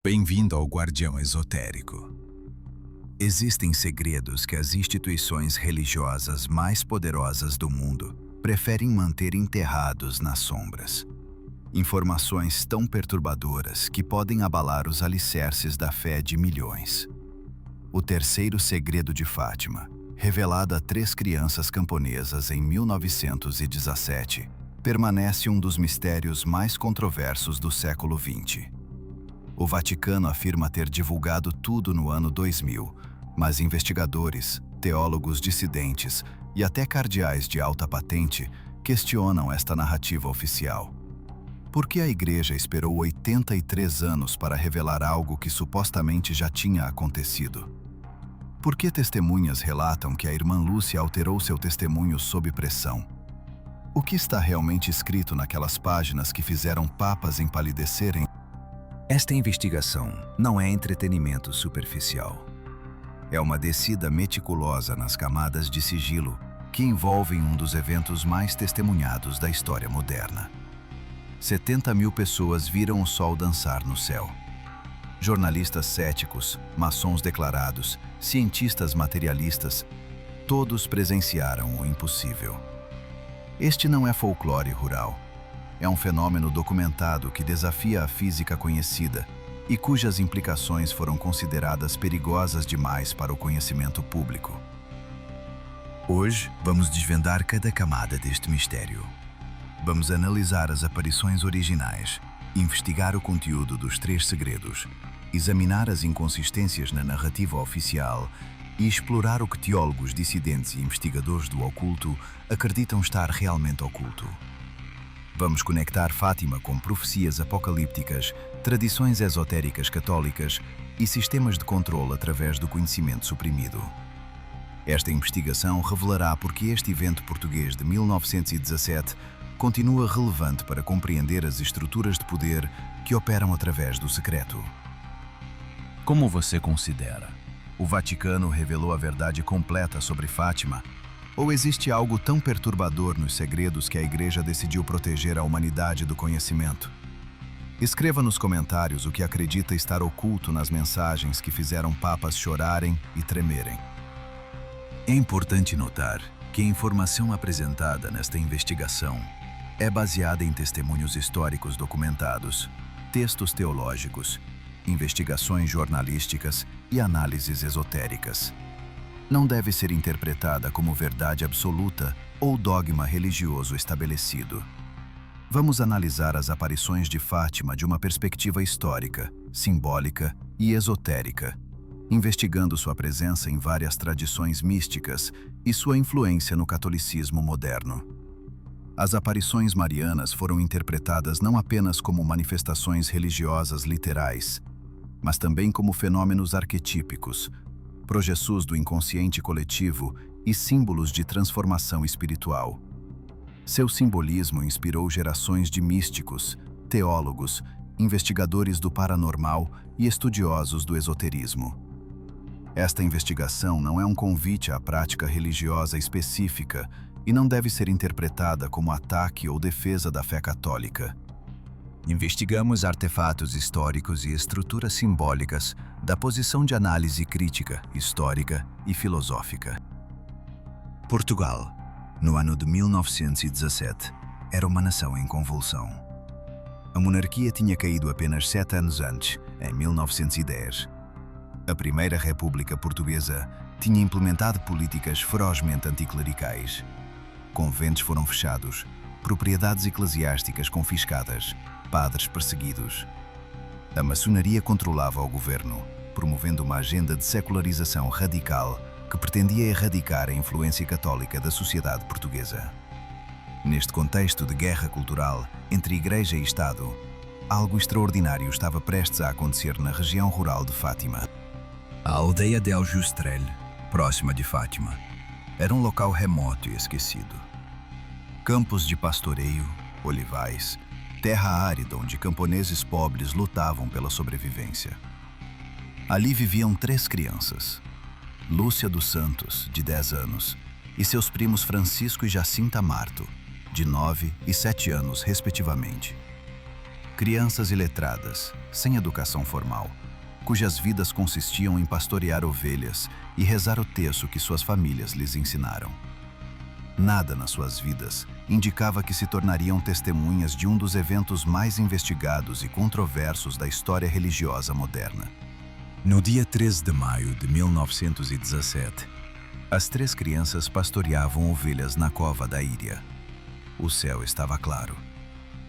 Bem-vindo ao Guardião Esotérico. Existem segredos que as instituições religiosas mais poderosas do mundo preferem manter enterrados nas sombras. Informações tão perturbadoras que podem abalar os alicerces da fé de milhões. O terceiro segredo de Fátima, revelado a 3 crianças camponesas em 1917, permanece um dos mistérios mais controversos do século XX. O Vaticano afirma ter divulgado tudo no ano 2000, mas investigadores, teólogos dissidentes e até cardeais de alta patente questionam esta narrativa oficial. Por que a Igreja esperou 83 anos para revelar algo que supostamente já tinha acontecido? Por que testemunhas relatam que a irmã Lúcia alterou seu testemunho sob pressão? O que está realmente escrito naquelas páginas que fizeram papas empalidecerem? Esta investigação não é entretenimento superficial. É uma descida meticulosa nas camadas de sigilo que envolvem um dos eventos mais testemunhados da história moderna. 70 mil pessoas viram o sol dançar no céu. Jornalistas céticos, maçons declarados, cientistas materialistas, todos presenciaram o impossível. Este não é folclore rural. É um fenômeno documentado que desafia a física conhecida e cujas implicações foram consideradas perigosas demais para o conhecimento público. Hoje, vamos desvendar cada camada deste mistério. Vamos analisar as aparições originais, investigar o conteúdo dos 3 segredos, examinar as inconsistências na narrativa oficial e explorar o que teólogos dissidentes e investigadores do oculto acreditam estar realmente oculto. Vamos conectar Fátima com profecias apocalípticas, tradições esotéricas católicas e sistemas de controle através do conhecimento suprimido. Esta investigação revelará porque este evento português de 1917 continua relevante para compreender as estruturas de poder que operam através do secreto. Como você considera? O Vaticano revelou a verdade completa sobre Fátima? Ou existe algo tão perturbador nos segredos que a Igreja decidiu proteger a humanidade do conhecimento? Escreva nos comentários o que acredita estar oculto nas mensagens que fizeram papas chorarem e tremerem. É importante notar que a informação apresentada nesta investigação é baseada em testemunhos históricos documentados, textos teológicos, investigações jornalísticas e análises esotéricas. Não deve ser interpretada como verdade absoluta ou dogma religioso estabelecido. Vamos analisar as aparições de Fátima de uma perspectiva histórica, simbólica e esotérica, investigando sua presença em várias tradições místicas e sua influência no catolicismo moderno. As aparições marianas foram interpretadas não apenas como manifestações religiosas literais, mas também como fenômenos arquetípicos, projeções do inconsciente coletivo e símbolos de transformação espiritual. Seu simbolismo inspirou gerações de místicos, teólogos, investigadores do paranormal e estudiosos do esoterismo. Esta investigação não é um convite à prática religiosa específica e não deve ser interpretada como ataque ou defesa da fé católica. Investigamos artefatos históricos e estruturas simbólicas da posição de análise crítica, histórica e filosófica. Portugal, no ano de 1917, era uma nação em convulsão. A monarquia tinha caído apenas 7 anos antes, em 1910. A Primeira República Portuguesa tinha implementado políticas ferozmente anticlericais. Conventos foram fechados, propriedades eclesiásticas confiscadas, padres perseguidos. A maçonaria controlava o governo, promovendo uma agenda de secularização radical que pretendia erradicar a influência católica da sociedade portuguesa. Neste contexto de guerra cultural entre Igreja e Estado, algo extraordinário estava prestes a acontecer na região rural de Fátima. A aldeia de Aljustrel, próxima de Fátima, era um local remoto e esquecido. Campos de pastoreio, olivais, terra árida onde camponeses pobres lutavam pela sobrevivência. Ali viviam 3 crianças: Lúcia dos Santos, de 10 anos, e seus primos Francisco e Jacinta Marto, de 9 e 7 anos, respectivamente. Crianças iletradas, sem educação formal, cujas vidas consistiam em pastorear ovelhas e rezar o terço que suas famílias lhes ensinaram. Nada nas suas vidas indicava que se tornariam testemunhas de um dos eventos mais investigados e controversos da história religiosa moderna. No dia 13 de maio de 1917, as 3 crianças pastoreavam ovelhas na cova da Íria. O céu estava claro.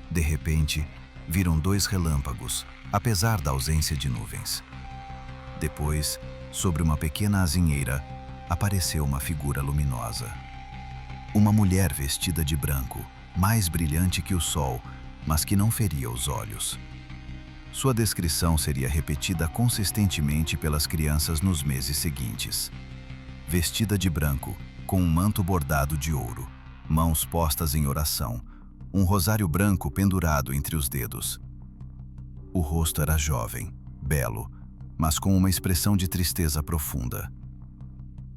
De repente, viram 2 relâmpagos, apesar da ausência de nuvens. Depois, sobre uma pequena azinheira, apareceu uma figura luminosa. Uma mulher vestida de branco, mais brilhante que o sol, mas que não feria os olhos. Sua descrição seria repetida consistentemente pelas crianças nos meses seguintes. Vestida de branco, com um manto bordado de ouro, mãos postas em oração, um rosário branco pendurado entre os dedos. O rosto era jovem, belo, mas com uma expressão de tristeza profunda.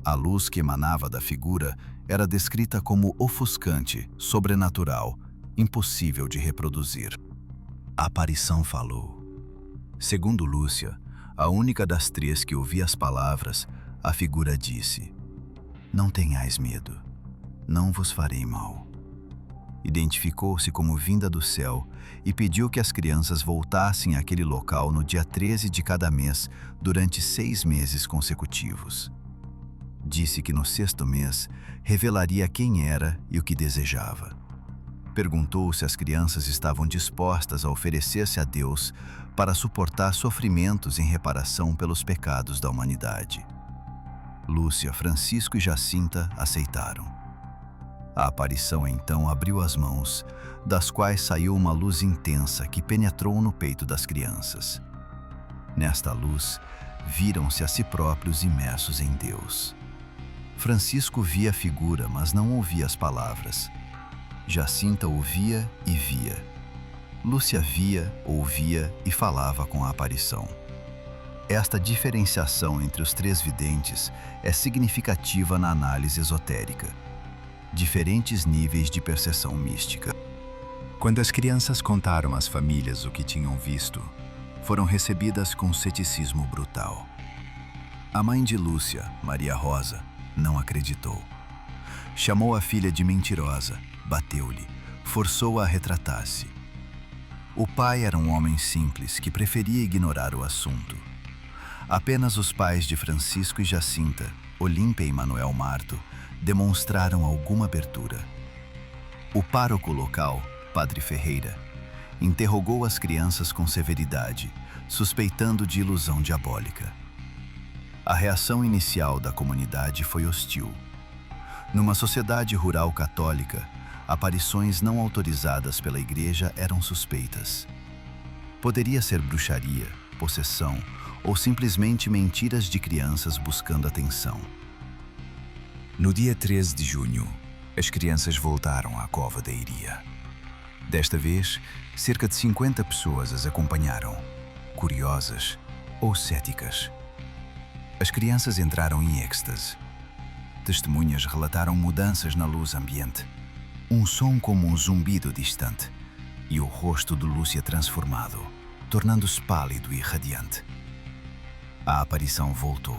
A luz que emanava da figura era descrita como ofuscante, sobrenatural, impossível de reproduzir. A aparição falou. Segundo Lúcia, a única das 3 que ouvia as palavras, a figura disse: "Não tenhais medo, não vos farei mal." Identificou-se como vinda do céu e pediu que as crianças voltassem àquele local no dia 13 de cada mês durante 6 meses consecutivos. Disse que no 6º mês revelaria quem era e o que desejava. Perguntou se as crianças estavam dispostas a oferecer-se a Deus para suportar sofrimentos em reparação pelos pecados da humanidade. Lúcia, Francisco e Jacinta aceitaram. A aparição então abriu as mãos, das quais saiu uma luz intensa que penetrou no peito das crianças. Nesta luz, viram-se a si próprios imersos em Deus. Francisco via a figura, mas não ouvia as palavras. Jacinta ouvia e via. Lúcia via, ouvia e falava com a aparição. Esta diferenciação entre os 3 videntes é significativa na análise esotérica. Diferentes níveis de percepção mística. Quando as crianças contaram às famílias o que tinham visto, foram recebidas com ceticismo brutal. A mãe de Lúcia, Maria Rosa, não acreditou. Chamou a filha de mentirosa, bateu-lhe, forçou-a a retratar-se. O pai era um homem simples que preferia ignorar o assunto. Apenas os pais de Francisco e Jacinta, Olímpia e Manuel Marto, demonstraram alguma abertura. O pároco local, Padre Ferreira, interrogou as crianças com severidade, suspeitando de ilusão diabólica. A reação inicial da comunidade foi hostil. Numa sociedade rural católica, aparições não autorizadas pela Igreja eram suspeitas. Poderia ser bruxaria, possessão ou simplesmente mentiras de crianças buscando atenção. No dia 13 de junho, as crianças voltaram à cova da Íria. Desta vez, cerca de 50 pessoas as acompanharam, curiosas ou céticas. As crianças entraram em êxtase. Testemunhas relataram mudanças na luz ambiente, um som como um zumbido distante e o rosto de Lúcia transformado, tornando-se pálido e radiante. A aparição voltou.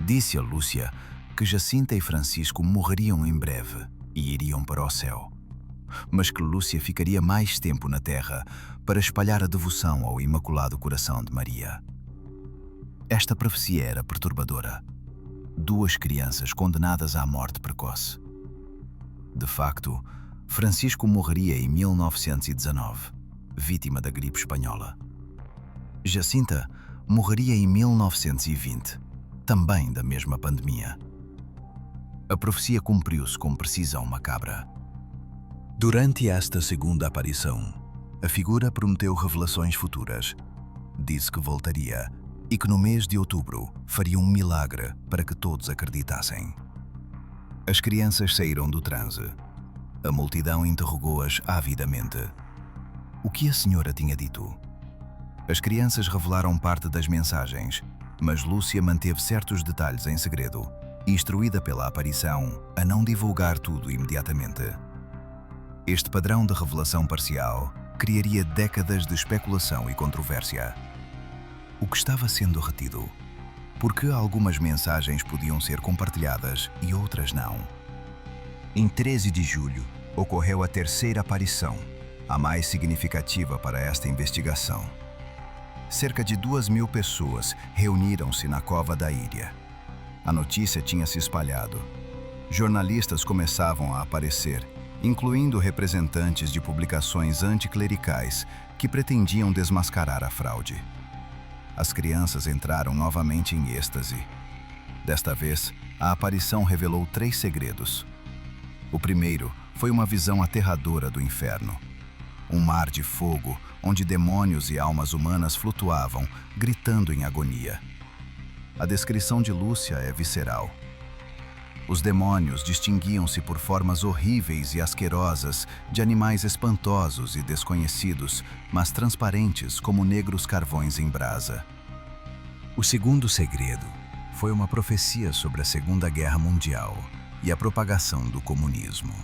Disse a Lúcia que Jacinta e Francisco morreriam em breve e iriam para o céu, mas que Lúcia ficaria mais tempo na terra para espalhar a devoção ao Imaculado Coração de Maria. Esta profecia era perturbadora. 2 crianças condenadas à morte precoce. De facto, Francisco morreria em 1919, vítima da gripe espanhola. Jacinta morreria em 1920, também da mesma pandemia. A profecia cumpriu-se com precisão macabra. Durante esta segunda aparição, a figura prometeu revelações futuras. Disse que voltaria e que no mês de outubro faria um milagre para que todos acreditassem. As crianças saíram do transe. A multidão interrogou-as avidamente. O que a senhora tinha dito? As crianças revelaram parte das mensagens, mas Lúcia manteve certos detalhes em segredo, instruída pela aparição a não divulgar tudo imediatamente. Este padrão de revelação parcial criaria décadas de especulação e controvérsia. O que estava sendo retido? Por que algumas mensagens podiam ser compartilhadas e outras não? Em 13 de julho, ocorreu a terceira aparição, a mais significativa para esta investigação. Cerca de 2.000 pessoas reuniram-se na Cova da Íria. A notícia tinha se espalhado. Jornalistas começavam a aparecer, incluindo representantes de publicações anticlericais que pretendiam desmascarar a fraude. As crianças entraram novamente em êxtase. Desta vez, a aparição revelou 3 segredos. O primeiro foi uma visão aterradora do inferno. Um mar de fogo, onde demônios e almas humanas flutuavam, gritando em agonia. A descrição de Lúcia é visceral. Os demônios distinguiam-se por formas horríveis e asquerosas de animais espantosos e desconhecidos, mas transparentes como negros carvões em brasa. O segundo segredo foi uma profecia sobre a Segunda Guerra Mundial e a propagação do comunismo.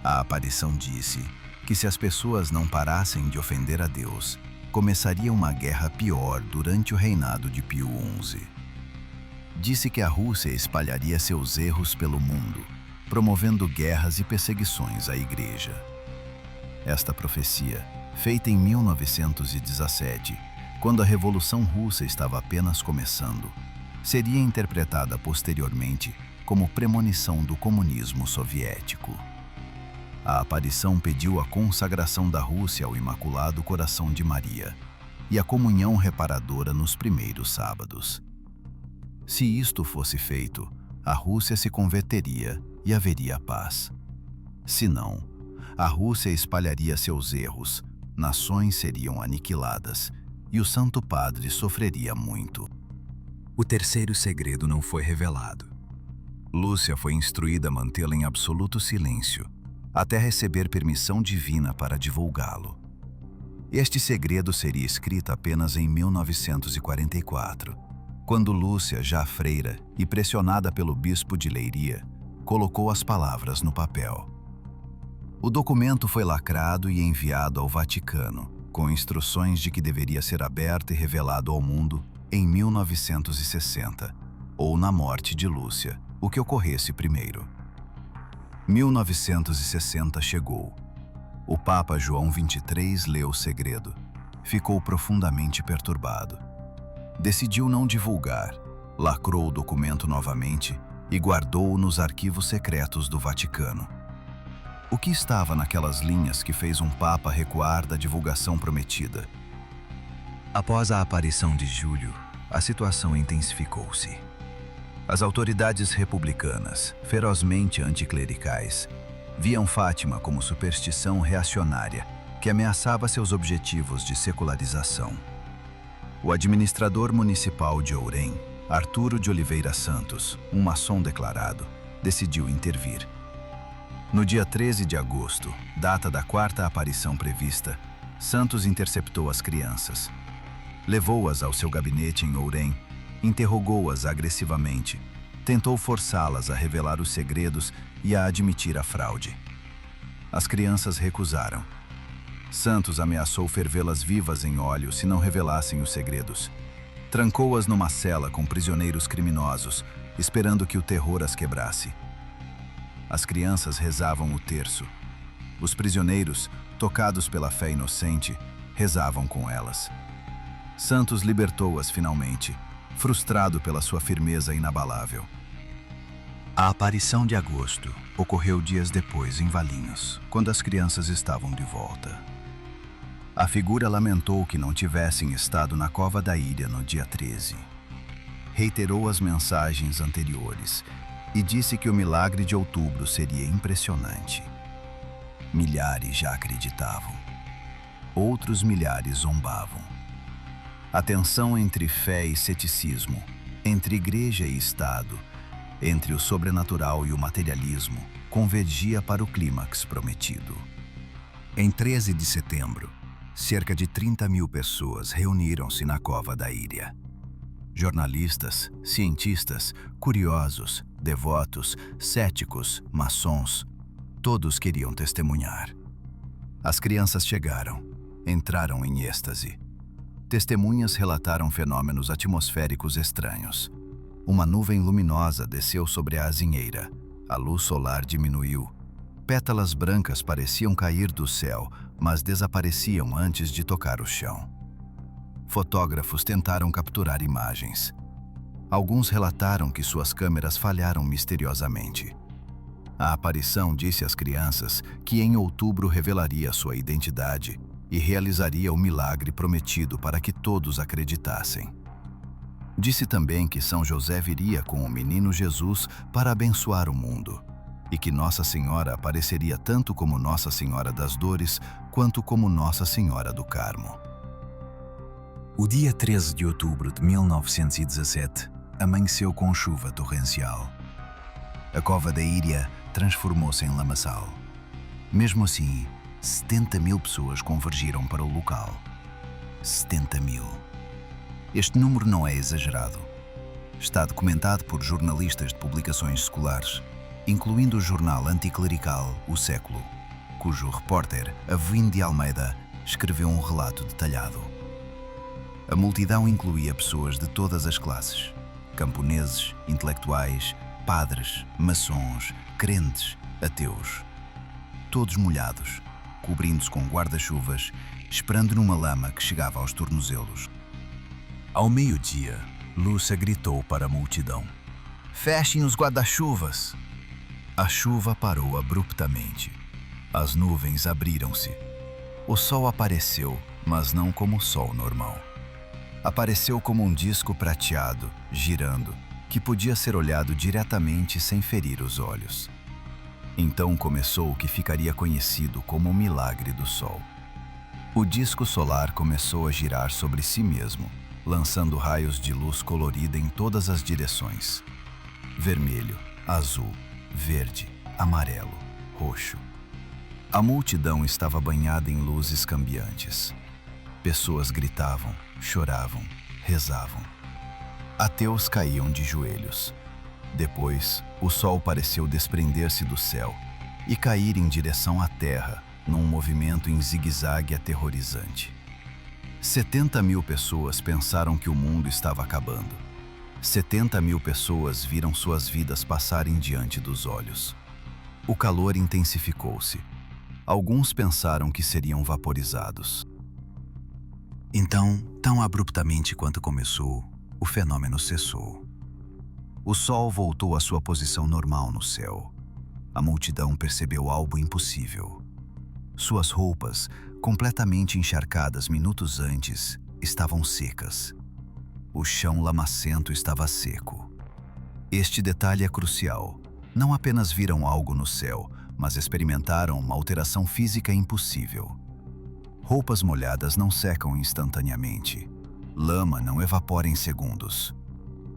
A aparição disse que se as pessoas não parassem de ofender a Deus, começaria uma guerra pior durante o reinado de Pio XI. Disse que a Rússia espalharia seus erros pelo mundo, promovendo guerras e perseguições à Igreja. Esta profecia, feita em 1917, quando a Revolução Russa estava apenas começando, seria interpretada posteriormente como premonição do comunismo soviético. A aparição pediu a consagração da Rússia ao Imaculado Coração de Maria e a comunhão reparadora nos primeiros sábados. Se isto fosse feito, a Rússia se converteria e haveria paz. Se não, a Rússia espalharia seus erros, nações seriam aniquiladas e o Santo Padre sofreria muito. O terceiro segredo não foi revelado. Lúcia foi instruída a mantê-lo em absoluto silêncio, até receber permissão divina para divulgá-lo. Este segredo seria escrito apenas em 1944, quando Lúcia, já freira e pressionada pelo bispo de Leiria, colocou as palavras no papel. O documento foi lacrado e enviado ao Vaticano, com instruções de que deveria ser aberto e revelado ao mundo em 1960, ou na morte de Lúcia, o que ocorresse primeiro. 1960 chegou. O Papa João XXIII leu o segredo. Ficou profundamente perturbado. Decidiu não divulgar, lacrou o documento novamente e guardou-o nos arquivos secretos do Vaticano. O que estava naquelas linhas que fez um Papa recuar da divulgação prometida? Após a aparição de Júlio, a situação intensificou-se. As autoridades republicanas, ferozmente anticlericais, viam Fátima como superstição reacionária que ameaçava seus objetivos de secularização. O administrador municipal de Ourém, Arturo de Oliveira Santos, um maçom declarado, decidiu intervir. No dia 13 de agosto, data da quarta aparição prevista, Santos interceptou as crianças. Levou-as ao seu gabinete em Ourém, interrogou-as agressivamente, tentou forçá-las a revelar os segredos e a admitir a fraude. As crianças recusaram. Santos ameaçou fervê-las vivas em óleo se não revelassem os segredos. Trancou-as numa cela com prisioneiros criminosos, esperando que o terror as quebrasse. As crianças rezavam o terço. Os prisioneiros, tocados pela fé inocente, rezavam com elas. Santos libertou-as finalmente, frustrado pela sua firmeza inabalável. A aparição de agosto ocorreu dias depois em Valinhos, quando as crianças estavam de volta. A figura lamentou que não tivessem estado na Cova da Íria no dia 13. Reiterou as mensagens anteriores e disse que o milagre de outubro seria impressionante. Milhares já acreditavam. Outros milhares zombavam. A tensão entre fé e ceticismo, entre igreja e Estado, entre o sobrenatural e o materialismo, convergia para o clímax prometido. Em 13 de setembro, cerca de 30.000 pessoas reuniram-se na Cova da Íria. Jornalistas, cientistas, curiosos, devotos, céticos, maçons, todos queriam testemunhar. As crianças chegaram, entraram em êxtase. Testemunhas relataram fenômenos atmosféricos estranhos. Uma nuvem luminosa desceu sobre a azinheira. A luz solar diminuiu. Pétalas brancas pareciam cair do céu, mas desapareciam antes de tocar o chão. Fotógrafos tentaram capturar imagens. Alguns relataram que suas câmeras falharam misteriosamente. A aparição disse às crianças que em outubro revelaria sua identidade e realizaria o milagre prometido para que todos acreditassem. Disse também que São José viria com o menino Jesus para abençoar o mundo e que Nossa Senhora apareceria tanto como Nossa Senhora das Dores quanto como Nossa Senhora do Carmo. O dia 13 de outubro de 1917 amanheceu com chuva torrencial. A cova da Íria transformou-se em lamaçal. Mesmo assim, 70.000 pessoas convergiram para o local. 70.000. Este número não é exagerado. Está documentado por jornalistas de publicações seculares, incluindo o jornal anticlerical O Século, cujo repórter, Avino de Almeida, escreveu um relato detalhado. A multidão incluía pessoas de todas as classes: camponeses, intelectuais, padres, maçons, crentes, ateus. Todos molhados, cobrindo-se com guarda-chuvas, esperando numa lama que chegava aos tornozelos. Ao meio-dia, Lúcia gritou para a multidão: "Fechem os guarda-chuvas!" A chuva parou abruptamente. As nuvens abriram-se. O sol apareceu, mas não como o sol normal. Apareceu como um disco prateado, girando, que podia ser olhado diretamente sem ferir os olhos. Então começou o que ficaria conhecido como o milagre do Sol. O disco solar começou a girar sobre si mesmo, lançando raios de luz colorida em todas as direções: vermelho, azul, verde, amarelo, roxo. A multidão estava banhada em luzes cambiantes. Pessoas gritavam, choravam, rezavam. Ateus caíam de joelhos. Depois, o sol pareceu desprender-se do céu e cair em direção à terra, num movimento em zigue-zague aterrorizante. 70.000 pessoas pensaram que o mundo estava acabando. 70.000 pessoas viram suas vidas passarem diante dos olhos. O calor intensificou-se. Alguns pensaram que seriam vaporizados. Então, tão abruptamente quanto começou, o fenômeno cessou. O sol voltou à sua posição normal no céu. A multidão percebeu algo impossível. Suas roupas, completamente encharcadas minutos antes, estavam secas. O chão lamacento estava seco. Este detalhe é crucial. Não apenas viram algo no céu, mas experimentaram uma alteração física impossível. Roupas molhadas não secam instantaneamente. Lama não evapora em segundos.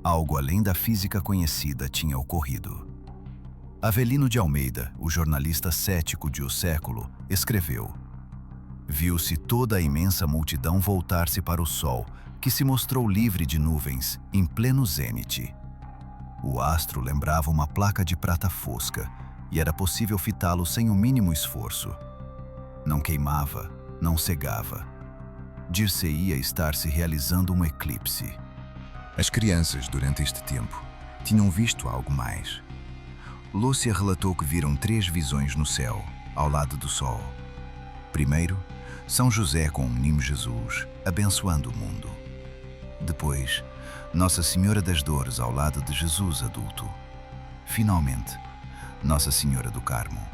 Algo além da física conhecida tinha ocorrido. Avelino de Almeida, o jornalista cético de O Século, escreveu: "Viu-se toda a imensa multidão voltar-se para o sol, que se mostrou livre de nuvens, em pleno zênite. O astro lembrava uma placa de prata fosca, e era possível fitá-lo sem o mínimo esforço. Não queimava, não cegava. Dir-se-ia estar se realizando um eclipse." As crianças, durante este tempo, tinham visto algo mais. Lúcia relatou que viram 3 visões no céu, ao lado do sol. Primeiro, São José com o menino Jesus, abençoando o mundo. Depois, Nossa Senhora das Dores ao lado de Jesus adulto. Finalmente, Nossa Senhora do Carmo.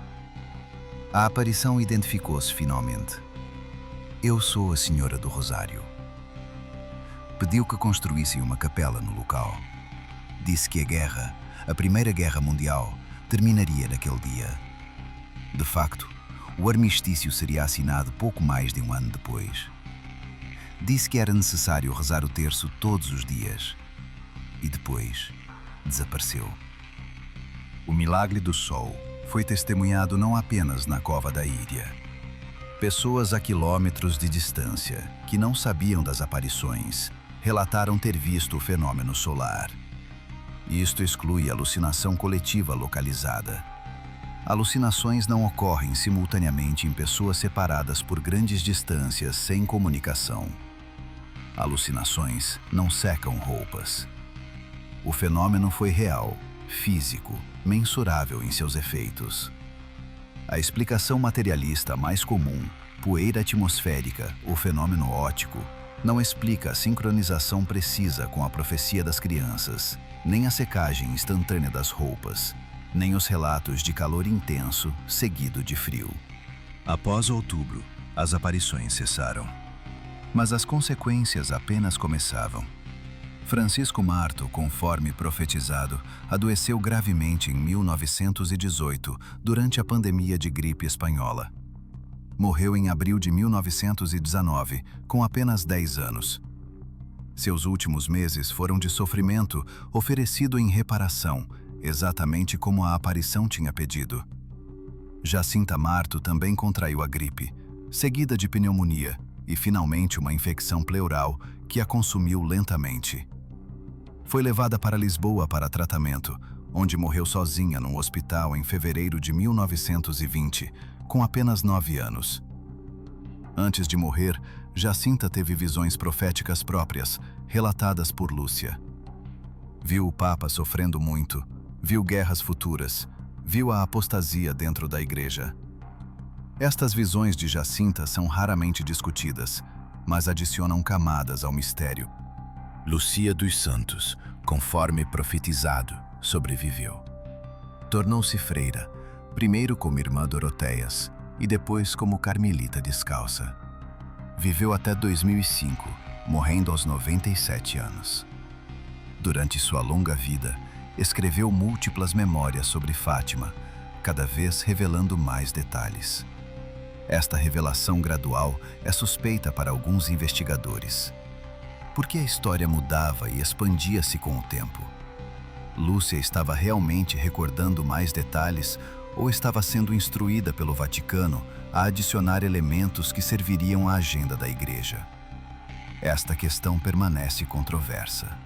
A aparição identificou-se finalmente. "Eu sou a Senhora do Rosário." Pediu que construíssem uma capela no local. Disse que a Primeira Guerra Mundial, terminaria naquele dia. De facto, o armistício seria assinado pouco mais de um ano depois. Disse que era necessário rezar o terço todos os dias. E depois, desapareceu. O milagre do sol foi testemunhado não apenas na cova da Íria. Pessoas a quilômetros de distância, que não sabiam das aparições, relataram ter visto o fenômeno solar. Isto exclui a alucinação coletiva localizada. Alucinações não ocorrem simultaneamente em pessoas separadas por grandes distâncias sem comunicação. Alucinações não secam roupas. O fenômeno foi real, físico, mensurável em seus efeitos. A explicação materialista mais comum, poeira atmosférica ou fenômeno óptico, não explica a sincronização precisa com a profecia das crianças, nem a secagem instantânea das roupas, nem os relatos de calor intenso seguido de frio. Após outubro, as aparições cessaram. Mas as consequências apenas começavam. Francisco Marto, conforme profetizado, adoeceu gravemente em 1918, durante a pandemia de gripe espanhola. Morreu em abril de 1919, com apenas 10 anos. Seus últimos meses foram de sofrimento oferecido em reparação, exatamente como a aparição tinha pedido. Jacinta Marto também contraiu a gripe, seguida de pneumonia e finalmente uma infecção pleural que a consumiu lentamente. Foi levada para Lisboa para tratamento, onde morreu sozinha num hospital em fevereiro de 1920, com apenas 9 anos. Antes de morrer, Jacinta teve visões proféticas próprias, relatadas por Lúcia. Viu o Papa sofrendo muito, viu guerras futuras, viu a apostasia dentro da igreja. Estas visões de Jacinta são raramente discutidas, mas adicionam camadas ao mistério. Lucia dos Santos, conforme profetizado, sobreviveu. Tornou-se freira, primeiro como irmã Doroteias e depois como carmelita descalça. Viveu até 2005, morrendo aos 97 anos. Durante sua longa vida, escreveu múltiplas memórias sobre Fátima, cada vez revelando mais detalhes. Esta revelação gradual é suspeita para alguns investigadores. Por que a história mudava e expandia-se com o tempo? Lúcia estava realmente recordando mais detalhes ou estava sendo instruída pelo Vaticano a adicionar elementos que serviriam à agenda da Igreja? Esta questão permanece controversa.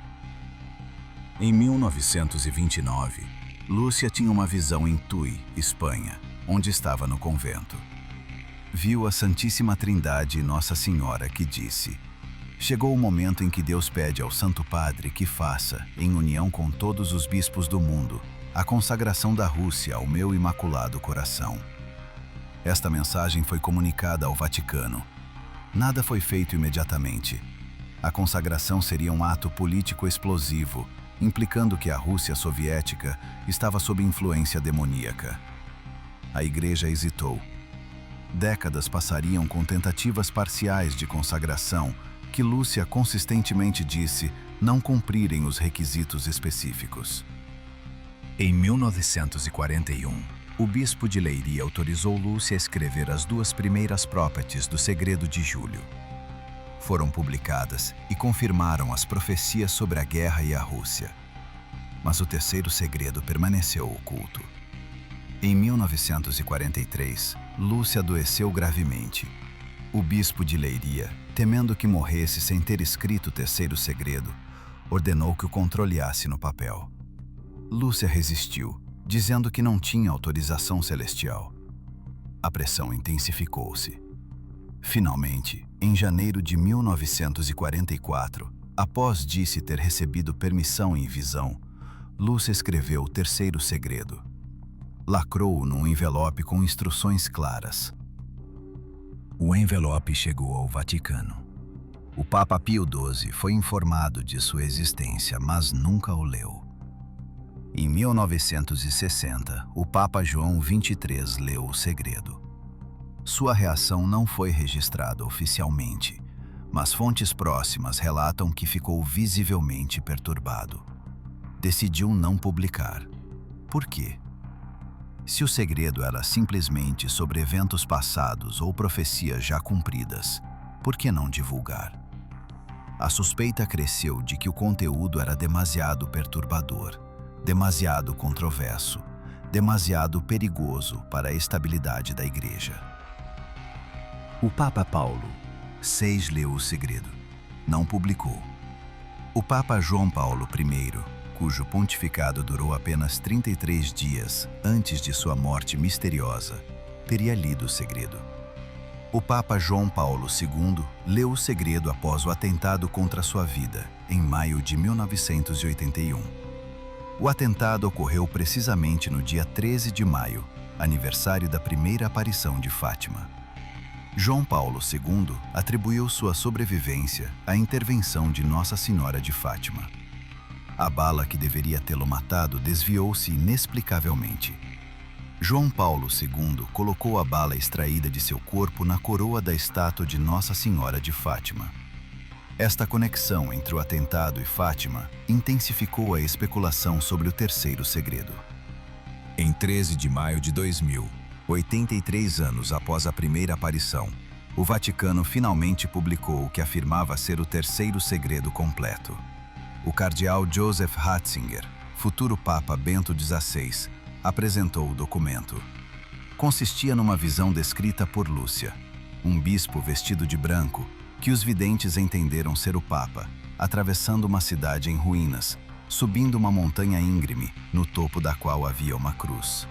Em 1929, Lúcia tinha uma visão em Tui, Espanha, onde estava no convento. Viu a Santíssima Trindade e Nossa Senhora que disse: chegou o momento em que Deus pede ao Santo Padre que faça, em união com todos os bispos do mundo, a consagração da Rússia ao meu imaculado coração. Esta mensagem foi comunicada ao Vaticano. Nada foi feito imediatamente. A consagração seria um ato político explosivo, implicando que a Rússia soviética estava sob influência demoníaca. A Igreja hesitou. Décadas passariam com tentativas parciais de consagração que Lúcia consistentemente disse não cumprirem os requisitos específicos. Em 1941, o bispo de Leiria autorizou Lúcia a escrever as 2 primeiras própetes do Segredo de Júlio. Foram publicadas e confirmaram as profecias sobre a guerra e a Rússia. Mas o terceiro segredo permaneceu oculto. Em 1943, Lúcia adoeceu gravemente. O bispo de Leiria, temendo que morresse sem ter escrito o terceiro segredo, ordenou que o controlasse no papel. Lúcia resistiu, dizendo que não tinha autorização celestial. A pressão intensificou-se. Finalmente, em janeiro de 1944, após disse ter recebido permissão em visão, Lúcia escreveu o terceiro segredo. Lacrou-o num envelope com instruções claras. O envelope chegou ao Vaticano. O Papa Pio XII foi informado de sua existência, mas nunca o leu. Em 1960, o Papa João XXIII leu o segredo. Sua reação não foi registrada oficialmente, mas fontes próximas relatam que ficou visivelmente perturbado. Decidiu não publicar. Por quê? Se o segredo era simplesmente sobre eventos passados ou profecias já cumpridas, por que não divulgar? A suspeita cresceu de que o conteúdo era demasiado perturbador, demasiado controverso, demasiado perigoso para a estabilidade da Igreja. O Papa Paulo VI leu o segredo. Não publicou. O Papa João Paulo I, cujo pontificado durou apenas 33 dias antes de sua morte misteriosa, teria lido o segredo. O Papa João Paulo II leu o segredo após o atentado contra sua vida, em maio de 1981. O atentado ocorreu precisamente no dia 13 de maio, aniversário da primeira aparição de Fátima. João Paulo II atribuiu sua sobrevivência à intervenção de Nossa Senhora de Fátima. A bala que deveria tê-lo matado desviou-se inexplicavelmente. João Paulo II colocou a bala extraída de seu corpo na coroa da estátua de Nossa Senhora de Fátima. Esta conexão entre o atentado e Fátima intensificou a especulação sobre o terceiro segredo. Em 13 de maio de 2000, 83 anos após a primeira aparição, o Vaticano finalmente publicou o que afirmava ser o terceiro segredo completo. O cardeal Joseph Ratzinger, futuro Papa Bento XVI, apresentou o documento. Consistia numa visão descrita por Lúcia, um bispo vestido de branco, que os videntes entenderam ser o Papa, atravessando uma cidade em ruínas, subindo uma montanha íngreme, no topo da qual havia uma cruz.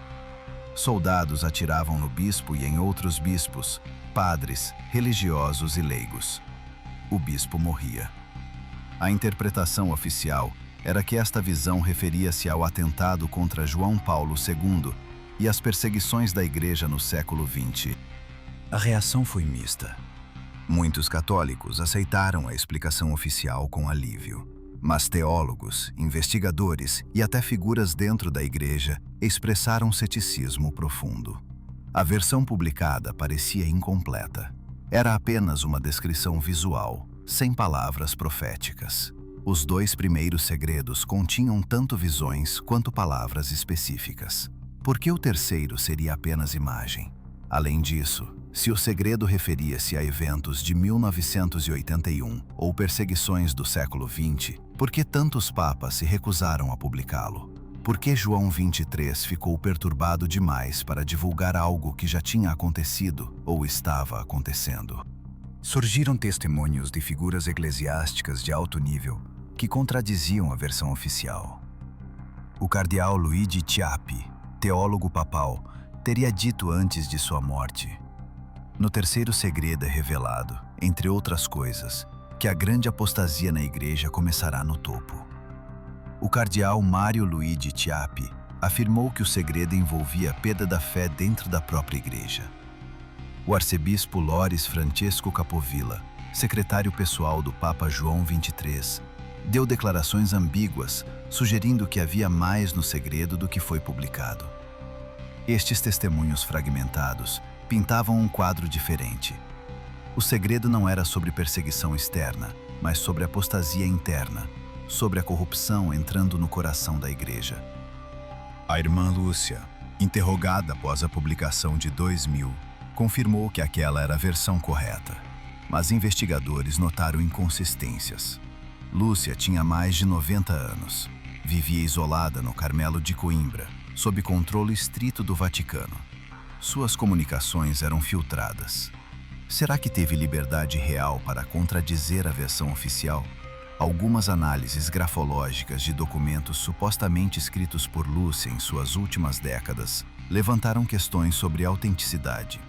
Soldados atiravam no bispo e em outros bispos, padres, religiosos e leigos. O bispo morria. A interpretação oficial era que esta visão referia-se ao atentado contra João Paulo II e às perseguições da Igreja no século XX. A reação foi mista. Muitos católicos aceitaram a explicação oficial com alívio, mas teólogos, investigadores e até figuras dentro da Igreja expressaram ceticismo profundo. A versão publicada parecia incompleta. Era apenas uma descrição visual, sem palavras proféticas. Os dois primeiros segredos continham tanto visões quanto palavras específicas. Por que o terceiro seria apenas imagem? Além disso, se o segredo referia-se a eventos de 1981 ou perseguições do século XX, por que tantos papas se recusaram a publicá-lo? Por que João XXIII ficou perturbado demais para divulgar algo que já tinha acontecido ou estava acontecendo? Surgiram testemunhos de figuras eclesiásticas de alto nível que contradiziam a versão oficial. O cardeal Luigi Chiappi, teólogo papal, teria dito antes de sua morte: no terceiro segredo é revelado, entre outras coisas, que a grande apostasia na Igreja começará no topo. O cardeal Mário Luigi Chiappi afirmou que o segredo envolvia a perda da fé dentro da própria Igreja. O arcebispo Loris Francesco Capovilla, secretário pessoal do Papa João XXIII, deu declarações ambíguas, sugerindo que havia mais no segredo do que foi publicado. Estes testemunhos fragmentados pintavam um quadro diferente. O segredo não era sobre perseguição externa, mas sobre apostasia interna, sobre a corrupção entrando no coração da Igreja. A irmã Lúcia, interrogada após a publicação de 2000, confirmou que aquela era a versão correta, mas investigadores notaram inconsistências. Lúcia tinha mais de 90 anos. Vivia isolada no Carmelo de Coimbra, sob controle estrito do Vaticano. Suas comunicações eram filtradas. Será que teve liberdade real para contradizer a versão oficial? Algumas análises grafológicas de documentos supostamente escritos por Lúcia em suas últimas décadas levantaram questões sobre autenticidade.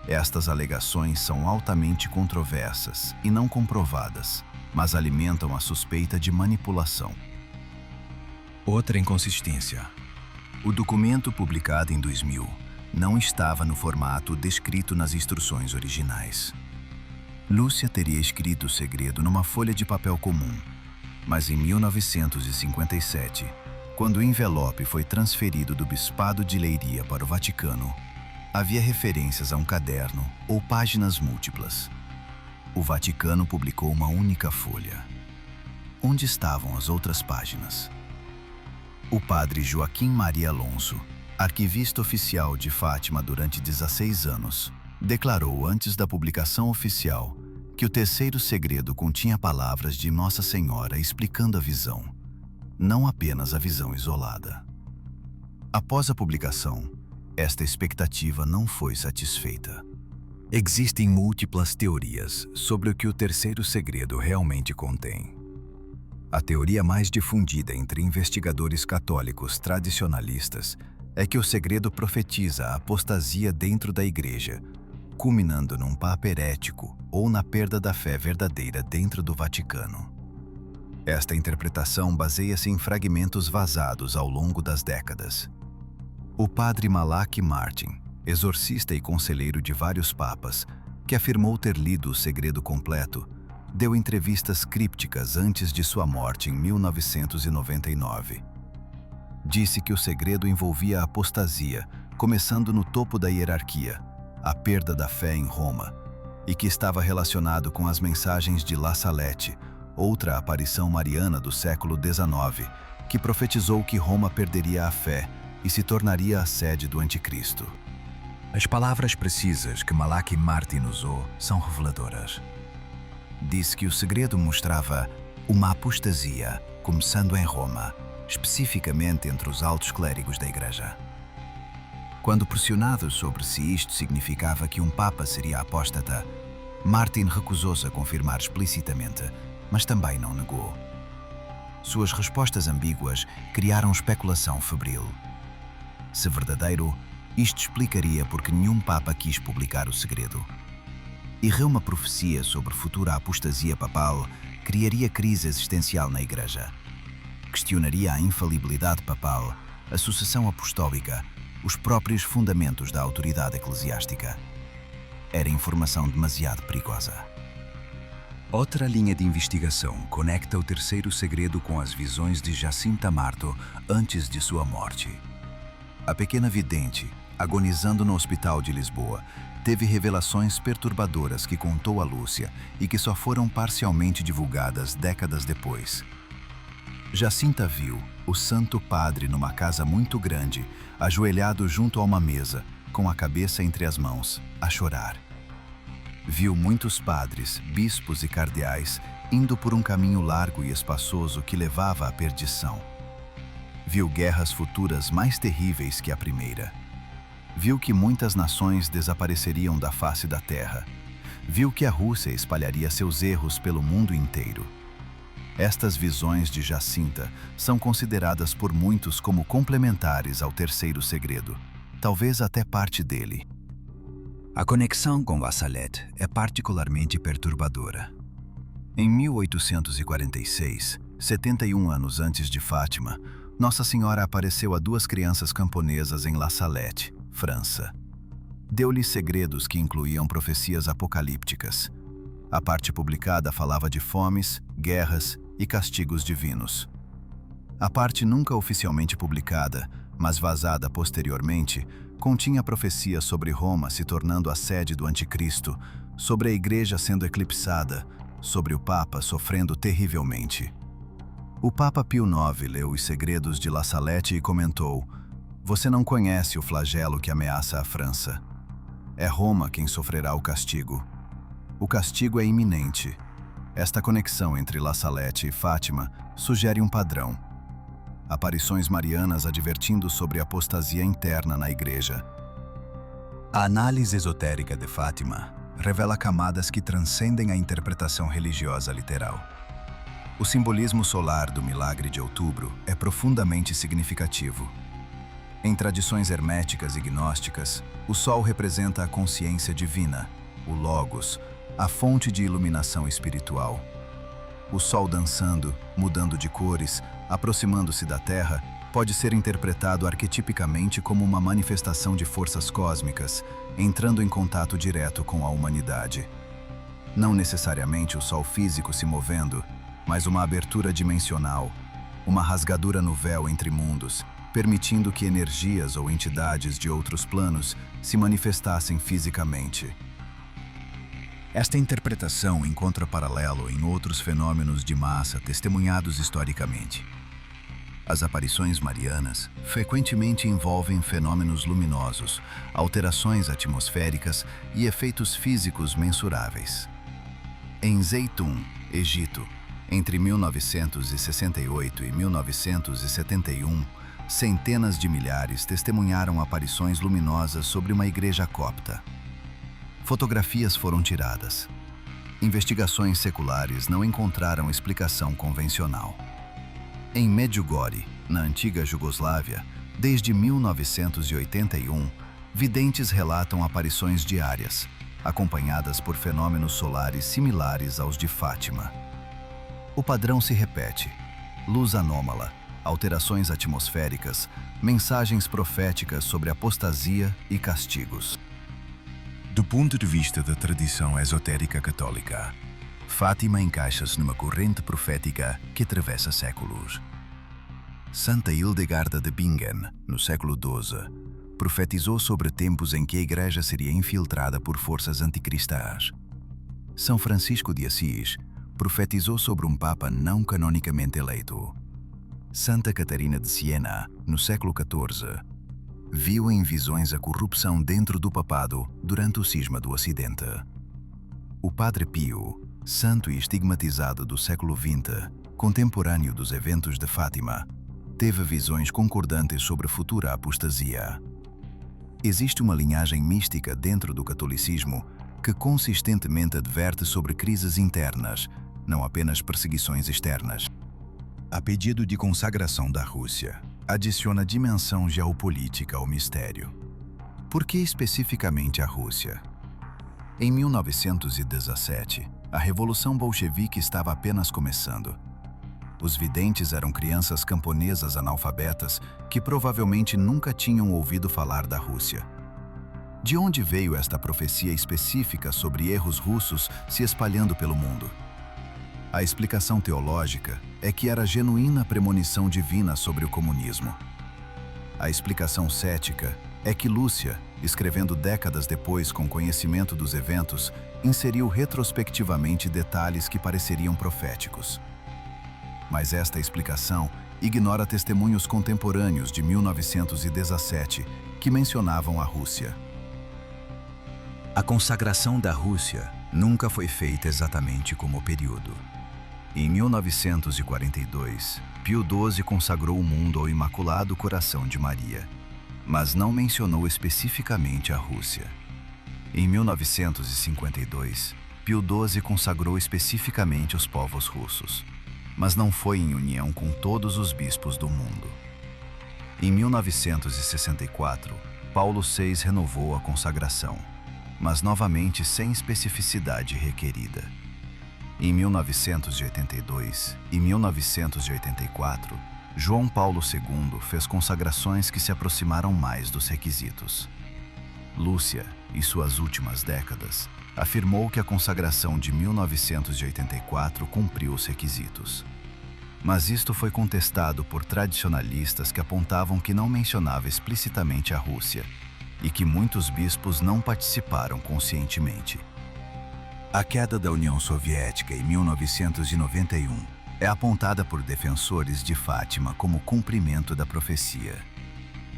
Estas alegações são altamente controversas e não comprovadas, mas alimentam a suspeita de manipulação. Outra inconsistência. O documento publicado em 2000 não estava no formato descrito nas instruções originais. Lúcia teria escrito o segredo numa folha de papel comum, mas em 1957, quando o envelope foi transferido do Bispado de Leiria para o Vaticano, havia referências a um caderno ou páginas múltiplas. O Vaticano publicou uma única folha. Onde estavam as outras páginas? O padre Joaquim Maria Alonso, arquivista oficial de Fátima durante 16 anos, declarou antes da publicação oficial que o terceiro segredo continha palavras de Nossa Senhora explicando a visão, não apenas a visão isolada. Após a publicação, esta expectativa não foi satisfeita. Existem múltiplas teorias sobre o que o terceiro segredo realmente contém. A teoria mais difundida entre investigadores católicos tradicionalistas é que o segredo profetiza a apostasia dentro da Igreja, culminando num papa herético ou na perda da fé verdadeira dentro do Vaticano. Esta interpretação baseia-se em fragmentos vazados ao longo das décadas. O padre Malachi Martin, exorcista e conselheiro de vários papas, que afirmou ter lido o segredo completo, deu entrevistas crípticas antes de sua morte em 1999. Disse que o segredo envolvia a apostasia, começando no topo da hierarquia, a perda da fé em Roma, e que estava relacionado com as mensagens de La Salette, outra aparição mariana do século XIX, que profetizou que Roma perderia a fé e se tornaria a sede do Anticristo. As palavras precisas que Malachi Martin usou são reveladoras. Disse que o segredo mostrava uma apostasia, começando em Roma, especificamente entre os altos clérigos da Igreja. Quando pressionado sobre se isto significava que um papa seria apóstata, Martin recusou-se a confirmar explicitamente, mas também não negou. Suas respostas ambíguas criaram especulação febril. Se verdadeiro, isto explicaria porque nenhum papa quis publicar o segredo. E uma profecia sobre futura apostasia papal criaria crise existencial na Igreja. Questionaria a infalibilidade papal, a sucessão apostólica, os próprios fundamentos da autoridade eclesiástica. Era informação demasiado perigosa. Outra linha de investigação conecta o terceiro segredo com as visões de Jacinta Marto antes de sua morte. A pequena vidente, agonizando no hospital de Lisboa, teve revelações perturbadoras que contou a Lúcia e que só foram parcialmente divulgadas décadas depois. Jacinta viu o Santo Padre numa casa muito grande, ajoelhado junto a uma mesa, com a cabeça entre as mãos, a chorar. Viu muitos padres, bispos e cardeais indo por um caminho largo e espaçoso que levava à perdição. Viu guerras futuras mais terríveis que a primeira. Viu que muitas nações desapareceriam da face da terra. Viu que a Rússia espalharia seus erros pelo mundo inteiro. Estas visões de Jacinta são consideradas por muitos como complementares ao terceiro segredo, talvez até parte dele. A conexão com La Salette é particularmente perturbadora. Em 1846, 71 anos antes de Fátima, Nossa Senhora apareceu a duas crianças camponesas em La Salette, França. Deu-lhes segredos que incluíam profecias apocalípticas. A parte publicada falava de fomes, guerras e castigos divinos. A parte nunca oficialmente publicada, mas vazada posteriormente, continha profecias sobre Roma se tornando a sede do Anticristo, sobre a Igreja sendo eclipsada, sobre o Papa sofrendo terrivelmente. O Papa Pio IX leu os segredos de La Salette e comentou: "Você não conhece o flagelo que ameaça a França. É Roma quem sofrerá o castigo. O castigo é iminente." Esta conexão entre La Salette e Fátima sugere um padrão. Aparições marianas advertindo sobre a apostasia interna na Igreja. A análise esotérica de Fátima revela camadas que transcendem a interpretação religiosa literal. O simbolismo solar do milagre de outubro é profundamente significativo. Em tradições herméticas e gnósticas, o sol representa a consciência divina, o Logos, a fonte de iluminação espiritual. O sol dançando, mudando de cores, aproximando-se da Terra, pode ser interpretado arquetipicamente como uma manifestação de forças cósmicas, entrando em contato direto com a humanidade. Não necessariamente o sol físico se movendo, mas uma abertura dimensional, uma rasgadura no véu entre mundos, permitindo que energias ou entidades de outros planos se manifestassem fisicamente. Esta interpretação encontra paralelo em outros fenômenos de massa testemunhados historicamente. As aparições marianas frequentemente envolvem fenômenos luminosos, alterações atmosféricas e efeitos físicos mensuráveis. Em Zeitun, Egito, entre 1968 e 1971, centenas de milhares testemunharam aparições luminosas sobre uma igreja copta. Fotografias foram tiradas. Investigações seculares não encontraram explicação convencional. Em Medjugorje, na antiga Jugoslávia, desde 1981, videntes relatam aparições diárias, acompanhadas por fenômenos solares similares aos de Fátima. O padrão se repete: luz anômala, alterações atmosféricas, mensagens proféticas sobre apostasia e castigos. Do ponto de vista da tradição esotérica católica, Fátima encaixa-se numa corrente profética que atravessa séculos. Santa Hildegarda de Bingen, no século XII, profetizou sobre tempos em que a Igreja seria infiltrada por forças anticristãs. São Francisco de Assis profetizou sobre um Papa não canonicamente eleito. Santa Catarina de Siena, no século XIV, viu em visões a corrupção dentro do papado durante o cisma do Ocidente. O Padre Pio, santo e estigmatizado do século XX, contemporâneo dos eventos de Fátima, teve visões concordantes sobre a futura apostasia. Existe uma linhagem mística dentro do catolicismo que consistentemente adverte sobre crises internas, não apenas perseguições externas. A pedido de consagração da Rússia, adiciona dimensão geopolítica ao mistério. Por que especificamente a Rússia? Em 1917, a Revolução Bolchevique estava apenas começando. Os videntes eram crianças camponesas analfabetas que provavelmente nunca tinham ouvido falar da Rússia. De onde veio esta profecia específica sobre erros russos se espalhando pelo mundo? A explicação teológica é que era genuína premonição divina sobre o comunismo. A explicação cética é que Lúcia, escrevendo décadas depois com conhecimento dos eventos, inseriu retrospectivamente detalhes que pareceriam proféticos. Mas esta explicação ignora testemunhos contemporâneos de 1917 que mencionavam a Rússia. A consagração da Rússia nunca foi feita exatamente como o período. Em 1942, Pio XII consagrou o mundo ao Imaculado Coração de Maria, mas não mencionou especificamente a Rússia. Em 1952, Pio XII consagrou especificamente os povos russos, mas não foi em união com todos os bispos do mundo. Em 1964, Paulo VI renovou a consagração, mas novamente sem especificidade requerida. Em 1982 e 1984, João Paulo II fez consagrações que se aproximaram mais dos requisitos. Lúcia, em suas últimas décadas, afirmou que a consagração de 1984 cumpriu os requisitos. Mas isto foi contestado por tradicionalistas que apontavam que não mencionava explicitamente a Rússia e que muitos bispos não participaram conscientemente. A queda da União Soviética em 1991 é apontada por defensores de Fátima como cumprimento da profecia.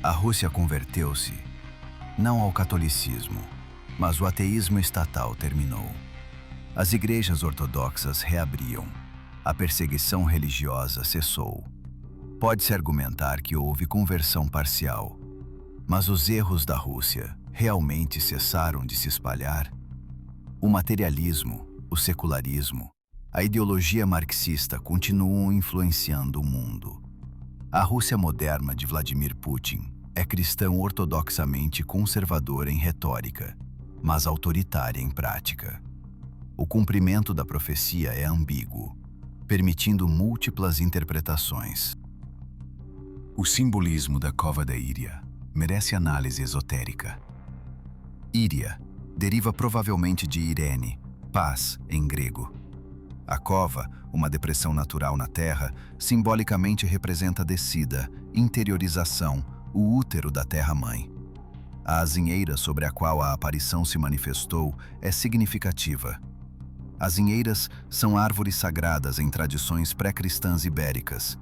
A Rússia converteu-se, não ao catolicismo, mas o ateísmo estatal terminou. As igrejas ortodoxas reabriam. A perseguição religiosa cessou. Pode-se argumentar que houve conversão parcial, mas os erros da Rússia realmente cessaram de se espalhar? O materialismo, o secularismo, a ideologia marxista continuam influenciando o mundo. A Rússia moderna de Vladimir Putin é cristã ortodoxamente conservadora em retórica, mas autoritária em prática. O cumprimento da profecia é ambíguo, permitindo múltiplas interpretações. O simbolismo da cova da Íria merece análise esotérica. Íria deriva provavelmente de Irene, paz em grego. A cova, uma depressão natural na terra, simbolicamente representa a descida, interiorização, o útero da terra-mãe. A azinheira sobre a qual a aparição se manifestou é significativa. Azinheiras são árvores sagradas em tradições pré-cristãs ibéricas.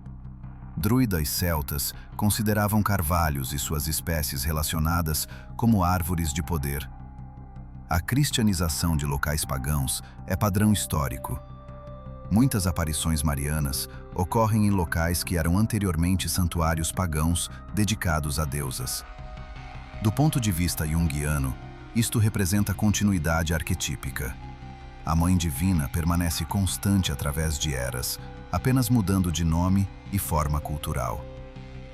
Druidas celtas consideravam carvalhos e suas espécies relacionadas como árvores de poder. A cristianização de locais pagãos é padrão histórico. Muitas aparições marianas ocorrem em locais que eram anteriormente santuários pagãos dedicados a deusas. Do ponto de vista junguiano, isto representa continuidade arquetípica. A Mãe Divina permanece constante através de eras, apenas mudando de nome e forma cultural.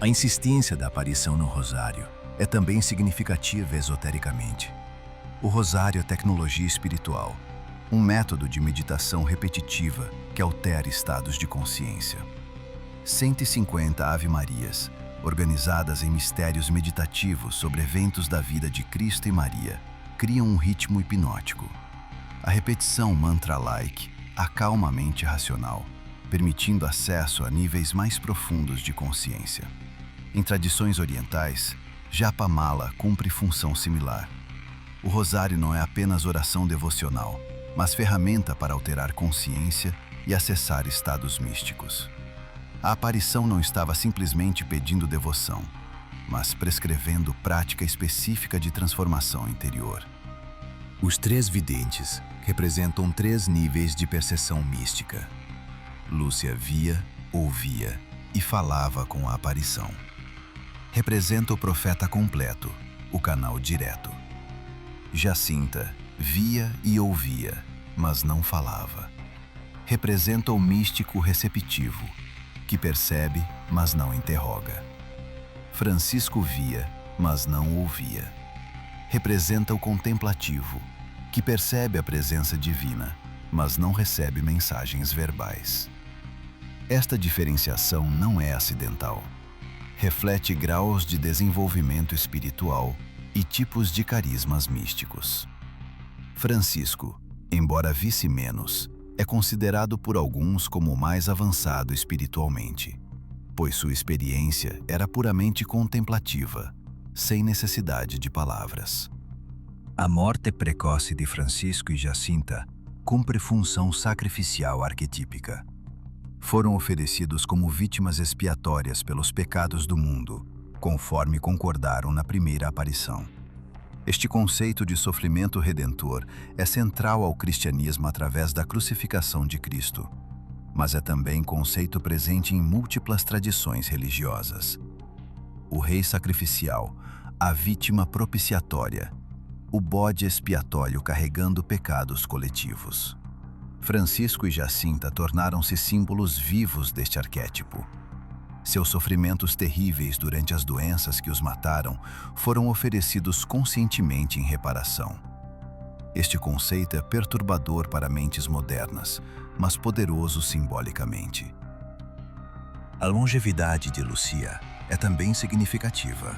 A insistência da aparição no rosário é também significativa esotericamente. O rosário é tecnologia espiritual, um método de meditação repetitiva que altera estados de consciência. 150 Ave-Marias, organizadas em mistérios meditativos sobre eventos da vida de Cristo e Maria, criam um ritmo hipnótico. A repetição mantra-like acalma a mente racional, permitindo acesso a níveis mais profundos de consciência. Em tradições orientais, Japa Mala cumpre função similar. O rosário não é apenas oração devocional, mas ferramenta para alterar consciência e acessar estados místicos. A aparição não estava simplesmente pedindo devoção, mas prescrevendo prática específica de transformação interior. Os três videntes representam três níveis de percepção mística. Lúcia via, ouvia e falava com a aparição. Representa o profeta completo, o canal direto. Jacinta via e ouvia, mas não falava. Representa o místico receptivo, que percebe, mas não interroga. Francisco via, mas não ouvia. Representa o contemplativo, que percebe a presença divina, mas não recebe mensagens verbais. Esta diferenciação não é acidental. Reflete graus de desenvolvimento espiritual e tipos de carismas místicos. Francisco, embora visse menos, é considerado por alguns como o mais avançado espiritualmente, pois sua experiência era puramente contemplativa, sem necessidade de palavras. A morte precoce de Francisco e Jacinta cumpre função sacrificial arquetípica. Foram oferecidos como vítimas expiatórias pelos pecados do mundo, conforme concordaram na primeira aparição. Este conceito de sofrimento redentor é central ao cristianismo através da crucificação de Cristo, mas é também conceito presente em múltiplas tradições religiosas. O rei sacrificial, a vítima propiciatória, o bode expiatório carregando pecados coletivos. Francisco e Jacinta tornaram-se símbolos vivos deste arquétipo. Seus sofrimentos terríveis durante as doenças que os mataram foram oferecidos conscientemente em reparação. Este conceito é perturbador para mentes modernas, mas poderoso simbolicamente. A longevidade de Lúcia é também significativa.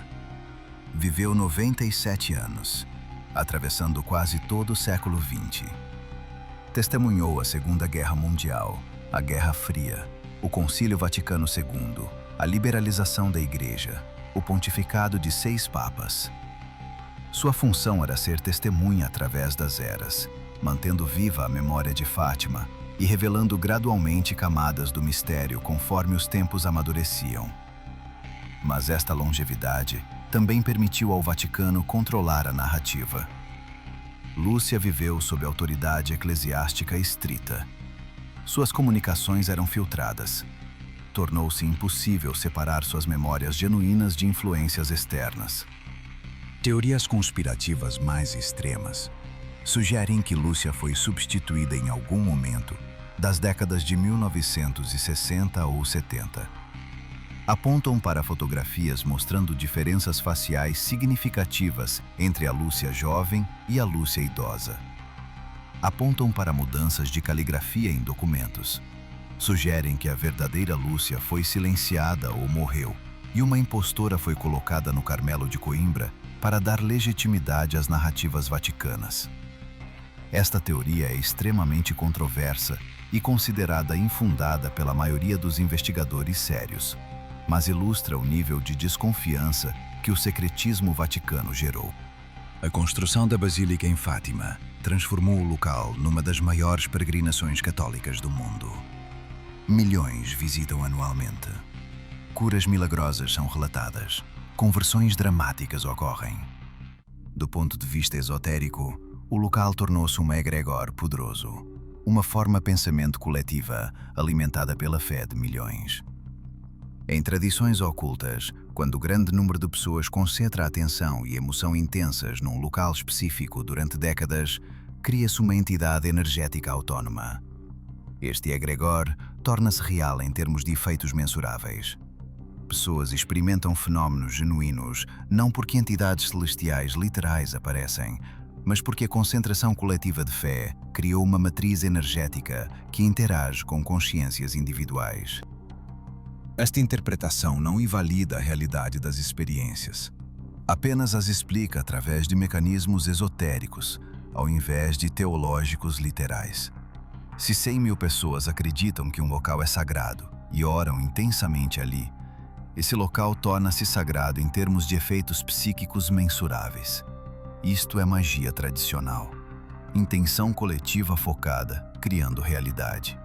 Viveu 97 anos, atravessando quase todo o século XX. Testemunhou a Segunda Guerra Mundial, a Guerra Fria, o Concílio Vaticano II, a liberalização da Igreja, o pontificado de 6 papas. Sua função era ser testemunha através das eras, mantendo viva a memória de Fátima e revelando gradualmente camadas do mistério conforme os tempos amadureciam. Mas esta longevidade também permitiu ao Vaticano controlar a narrativa. Lúcia viveu sob autoridade eclesiástica estrita. Suas comunicações eram filtradas. Tornou-se impossível separar suas memórias genuínas de influências externas. Teorias conspirativas mais extremas sugerem que Lúcia foi substituída em algum momento das décadas de 1960 ou 70. Apontam para fotografias mostrando diferenças faciais significativas entre a Lúcia jovem e a Lúcia idosa. Apontam para mudanças de caligrafia em documentos. Sugerem que a verdadeira Lúcia foi silenciada ou morreu, e uma impostora foi colocada no Carmelo de Coimbra para dar legitimidade às narrativas vaticanas. Esta teoria é extremamente controversa e considerada infundada pela maioria dos investigadores sérios, mas ilustra o nível de desconfiança que o secretismo vaticano gerou. A construção da Basílica em Fátima transformou o local numa das maiores peregrinações católicas do mundo. Milhões visitam anualmente. Curas milagrosas são relatadas. Conversões dramáticas ocorrem. Do ponto de vista esotérico, o local tornou-se um egregor poderoso, uma forma de pensamento coletiva alimentada pela fé de milhões. Em tradições ocultas, quando grande número de pessoas concentra atenção e emoção intensas num local específico durante décadas, cria-se uma entidade energética autônoma. Este egregor torna-se real em termos de efeitos mensuráveis. Pessoas experimentam fenómenos genuínos não porque entidades celestiais literais aparecem, mas porque a concentração coletiva de fé criou uma matriz energética que interage com consciências individuais. Esta interpretação não invalida a realidade das experiências, apenas as explica através de mecanismos esotéricos, ao invés de teológicos literais. Se 100.000 pessoas acreditam que um local é sagrado e oram intensamente ali, esse local torna-se sagrado em termos de efeitos psíquicos mensuráveis. Isto é magia tradicional. Intenção coletiva focada, criando realidade.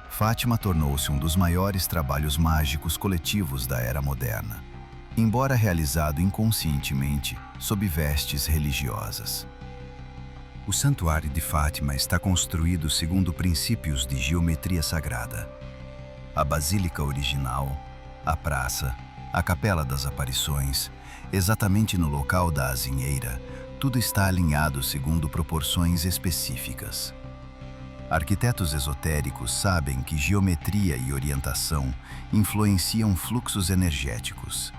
Fátima tornou-se um dos maiores trabalhos mágicos coletivos da era moderna, embora realizado inconscientemente sob vestes religiosas. O Santuário de Fátima está construído segundo princípios de geometria sagrada. A basílica original, a praça, a Capela das Aparições, exatamente no local da azinheira, tudo está alinhado segundo proporções específicas. Arquitetos esotéricos sabem que geometria e orientação influenciam fluxos energéticos.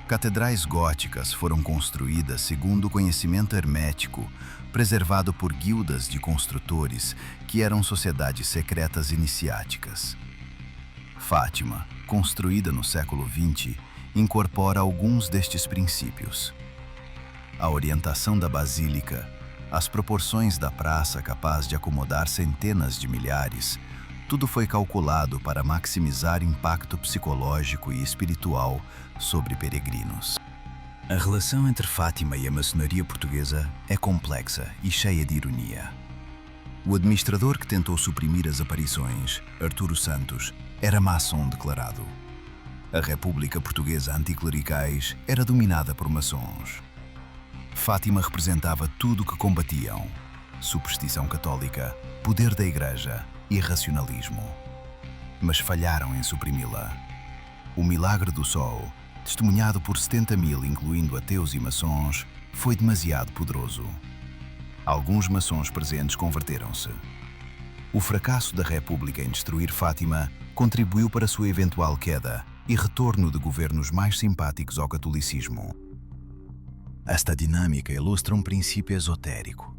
Catedrais góticas foram construídas segundo o conhecimento hermético, preservado por guildas de construtores que eram sociedades secretas iniciáticas. Fátima, construída no século XX, incorpora alguns destes princípios. A orientação da basílica, as proporções da praça capaz de acomodar centenas de milhares, tudo foi calculado para maximizar impacto psicológico e espiritual sobre peregrinos. A relação entre Fátima e a maçonaria portuguesa é complexa e cheia de ironia. O administrador que tentou suprimir as aparições, Arturo Santos, era maçom declarado. A República Portuguesa Anticlericais era dominada por maçons. Fátima representava tudo o que combatiam: superstição católica, poder da Igreja e racionalismo. Mas falharam em suprimi-la. O milagre do Sol, testemunhado por 70.000, incluindo ateus e maçons, foi demasiado poderoso. Alguns maçons presentes converteram-se. O fracasso da República em destruir Fátima contribuiu para sua eventual queda e retorno de governos mais simpáticos ao catolicismo. Esta dinâmica ilustra um princípio esotérico.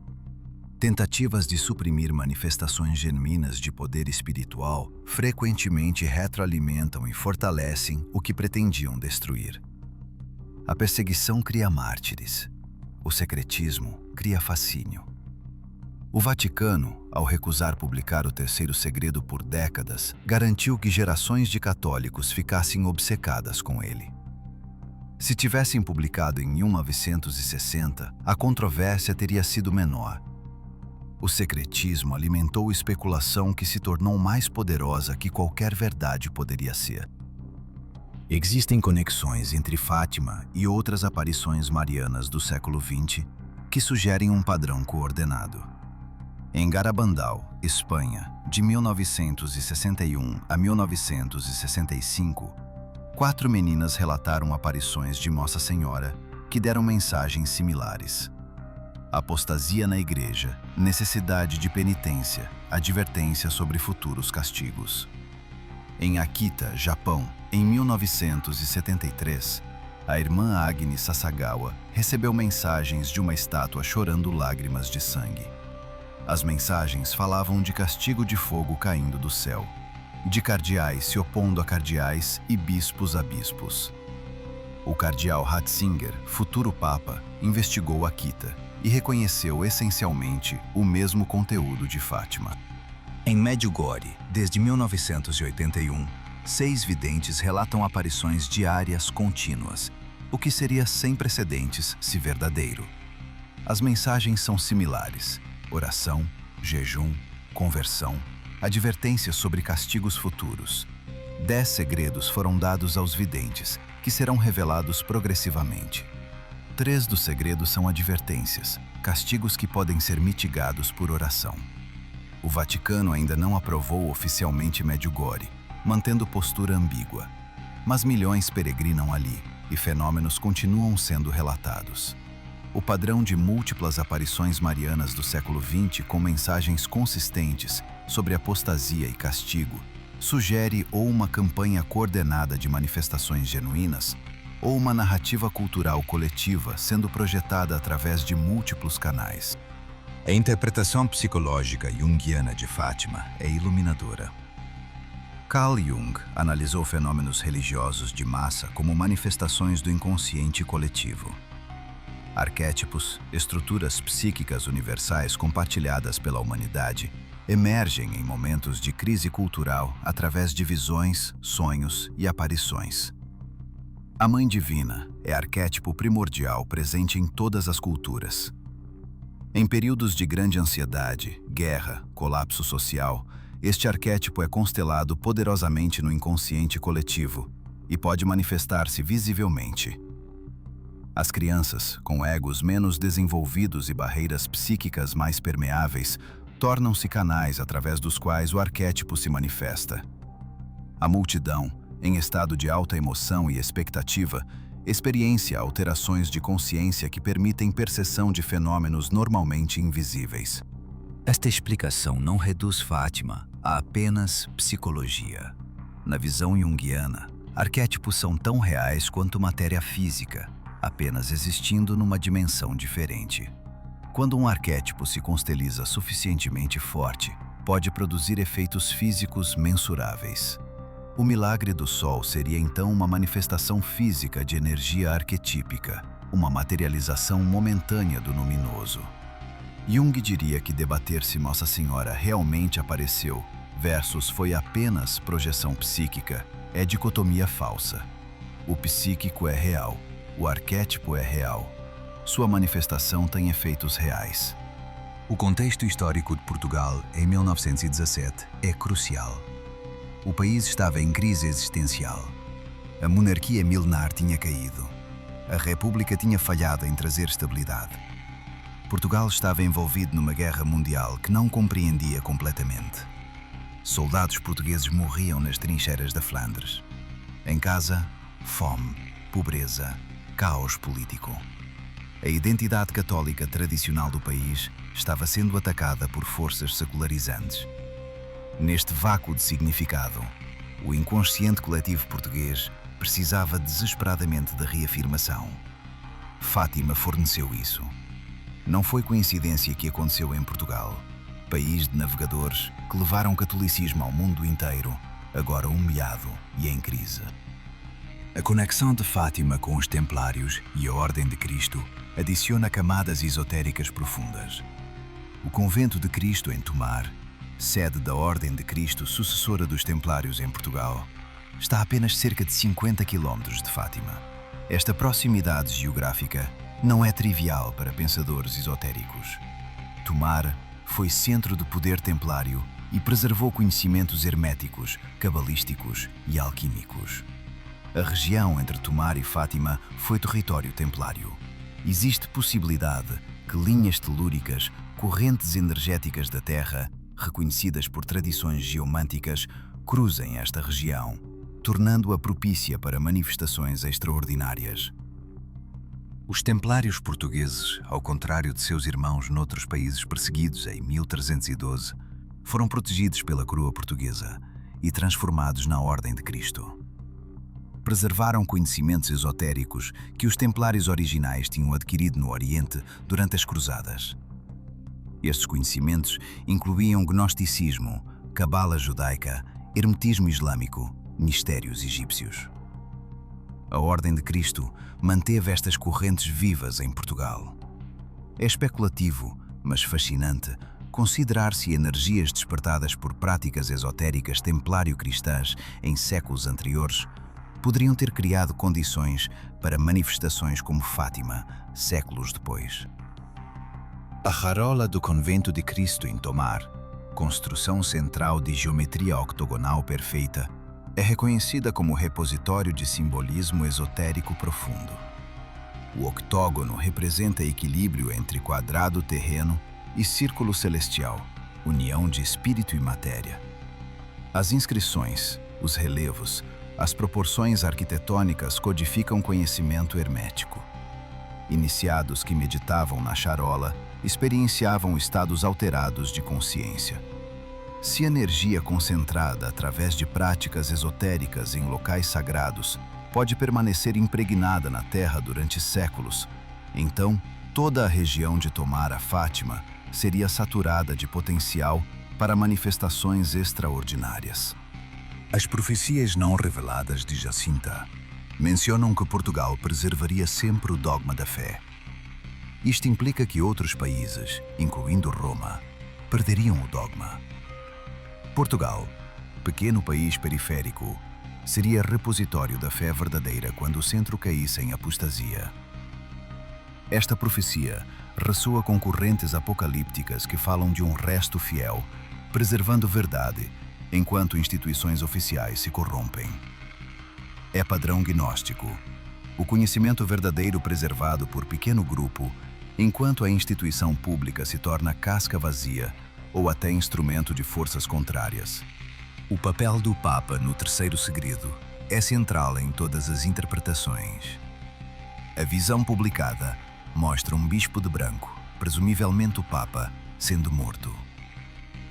Tentativas de suprimir manifestações genuínas de poder espiritual frequentemente retroalimentam e fortalecem o que pretendiam destruir. A perseguição cria mártires. O secretismo cria fascínio. O Vaticano, ao recusar publicar o terceiro segredo por décadas, garantiu que gerações de católicos ficassem obcecadas com ele. Se tivessem publicado em 1960, a controvérsia teria sido menor. O secretismo alimentou especulação que se tornou mais poderosa que qualquer verdade poderia ser. Existem conexões entre Fátima e outras aparições marianas do século XX que sugerem um padrão coordenado. Em Garabandal, Espanha, de 1961 a 1965, 4 meninas relataram aparições de Nossa Senhora que deram mensagens similares. Apostasia na igreja, necessidade de penitência, advertência sobre futuros castigos. Em Akita, Japão, em 1973, a irmã Agnes Sasagawa recebeu mensagens de uma estátua chorando lágrimas de sangue. As mensagens falavam de castigo de fogo caindo do céu, de cardeais se opondo a cardeais e bispos a bispos. O cardeal Ratzinger, futuro papa, investigou Akita e reconheceu essencialmente o mesmo conteúdo de Fátima. Em Medjugorje, desde 1981, 6 videntes relatam aparições diárias contínuas, o que seria sem precedentes se verdadeiro. As mensagens são similares: oração, jejum, conversão, advertências sobre castigos futuros. 10 segredos foram dados aos videntes, que serão revelados progressivamente. 3 dos segredos são advertências, castigos que podem ser mitigados por oração. O Vaticano ainda não aprovou oficialmente Medjugorje, mantendo postura ambígua. Mas milhões peregrinam ali e fenômenos continuam sendo relatados. O padrão de múltiplas aparições marianas do século XX com mensagens consistentes sobre apostasia e castigo sugere ou uma campanha coordenada de manifestações genuínas ou uma narrativa cultural coletiva sendo projetada através de múltiplos canais. A interpretação psicológica junguiana de Fátima é iluminadora. Carl Jung analisou fenômenos religiosos de massa como manifestações do inconsciente coletivo. Arquétipos, estruturas psíquicas universais compartilhadas pela humanidade, emergem em momentos de crise cultural através de visões, sonhos e aparições. A Mãe Divina é arquétipo primordial presente em todas as culturas. Em períodos de grande ansiedade, guerra, colapso social, este arquétipo é constelado poderosamente no inconsciente coletivo e pode manifestar-se visivelmente. As crianças, com egos menos desenvolvidos e barreiras psíquicas mais permeáveis, tornam-se canais através dos quais o arquétipo se manifesta. A multidão, em estado de alta emoção e expectativa, experiencia alterações de consciência que permitem percepção de fenômenos normalmente invisíveis. Esta explicação não reduz Fátima a apenas psicologia. Na visão junguiana, arquétipos são tão reais quanto matéria física, apenas existindo numa dimensão diferente. Quando um arquétipo se consteliza suficientemente forte, pode produzir efeitos físicos mensuráveis. O milagre do Sol seria então uma manifestação física de energia arquetípica, uma materialização momentânea do luminoso. Jung diria que debater se Nossa Senhora realmente apareceu versus foi apenas projeção psíquica é dicotomia falsa. O psíquico é real, o arquétipo é real. Sua manifestação tem efeitos reais. O contexto histórico de Portugal em 1917 é crucial. O país estava em crise existencial. A monarquia milenar tinha caído. A República tinha falhado em trazer estabilidade. Portugal estava envolvido numa guerra mundial que não compreendia completamente. Soldados portugueses morriam nas trincheiras da Flandres. Em casa, fome, pobreza, caos político. A identidade católica tradicional do país estava sendo atacada por forças secularizantes. Neste vácuo de significado, o inconsciente coletivo português precisava desesperadamente de reafirmação. Fátima forneceu isso. Não foi coincidência que aconteceu em Portugal, país de navegadores que levaram o catolicismo ao mundo inteiro, agora humilhado e em crise. A conexão de Fátima com os Templários e a Ordem de Cristo adiciona camadas esotéricas profundas. O Convento de Cristo em Tomar, sede da Ordem de Cristo sucessora dos Templários em Portugal, está a apenas cerca de 50 quilómetros de Fátima. Esta proximidade geográfica não é trivial para pensadores esotéricos. Tomar foi centro do poder templário e preservou conhecimentos herméticos, cabalísticos e alquímicos. A região entre Tomar e Fátima foi território templário. Existe possibilidade que linhas telúricas, correntes energéticas da Terra, reconhecidas por tradições geomânticas, cruzem esta região, tornando-a propícia para manifestações extraordinárias. Os templários portugueses, ao contrário de seus irmãos noutros países perseguidos em 1312, foram protegidos pela coroa portuguesa e transformados na Ordem de Cristo. Preservaram conhecimentos esotéricos que os templários originais tinham adquirido no Oriente durante as Cruzadas. Estes conhecimentos incluíam gnosticismo, cabala judaica, hermetismo islâmico, mistérios egípcios. A Ordem de Cristo manteve estas correntes vivas em Portugal. É especulativo, mas fascinante, considerar-se energias despertadas por práticas esotéricas templário-cristãs em séculos anteriores poderiam ter criado condições para manifestações como Fátima, séculos depois. A Harola do Convento de Cristo em Tomar, construção central de geometria octogonal perfeita, é reconhecida como repositório de simbolismo esotérico profundo. O octógono representa equilíbrio entre quadrado terreno e círculo celestial, união de espírito e matéria. As inscrições, os relevos, as proporções arquitetônicas codificam conhecimento hermético. Iniciados que meditavam na charola experienciavam estados alterados de consciência. Se energia concentrada através de práticas esotéricas em locais sagrados pode permanecer impregnada na Terra durante séculos, então toda a região de Tomara, Fátima, seria saturada de potencial para manifestações extraordinárias. As profecias não reveladas de Jacinta mencionam que Portugal preservaria sempre o dogma da fé. Isto implica que outros países, incluindo Roma, perderiam o dogma. Portugal, pequeno país periférico, seria repositório da fé verdadeira quando o centro caísse em apostasia. Esta profecia ressoa com correntes apocalípticas que falam de um resto fiel, preservando verdade, enquanto instituições oficiais se corrompem. É padrão gnóstico, o conhecimento verdadeiro preservado por pequeno grupo, enquanto a instituição pública se torna casca vazia ou até instrumento de forças contrárias. O papel do Papa no terceiro segredo é central em todas as interpretações. A visão publicada mostra um bispo de branco, presumivelmente o Papa, sendo morto.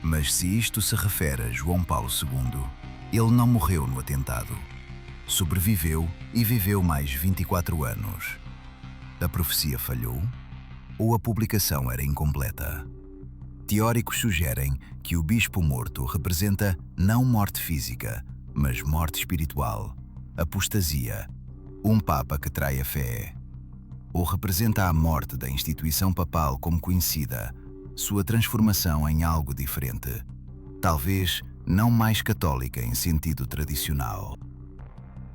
Mas se isto se refere a João Paulo II, ele não morreu no atentado. Sobreviveu e viveu mais 24 anos. A profecia falhou? Ou a publicação era incompleta? Teóricos sugerem que o bispo morto representa não morte física, mas morte espiritual, apostasia, um papa que trai a fé. Ou representa a morte da instituição papal como conhecida, sua transformação em algo diferente, talvez não mais católica em sentido tradicional.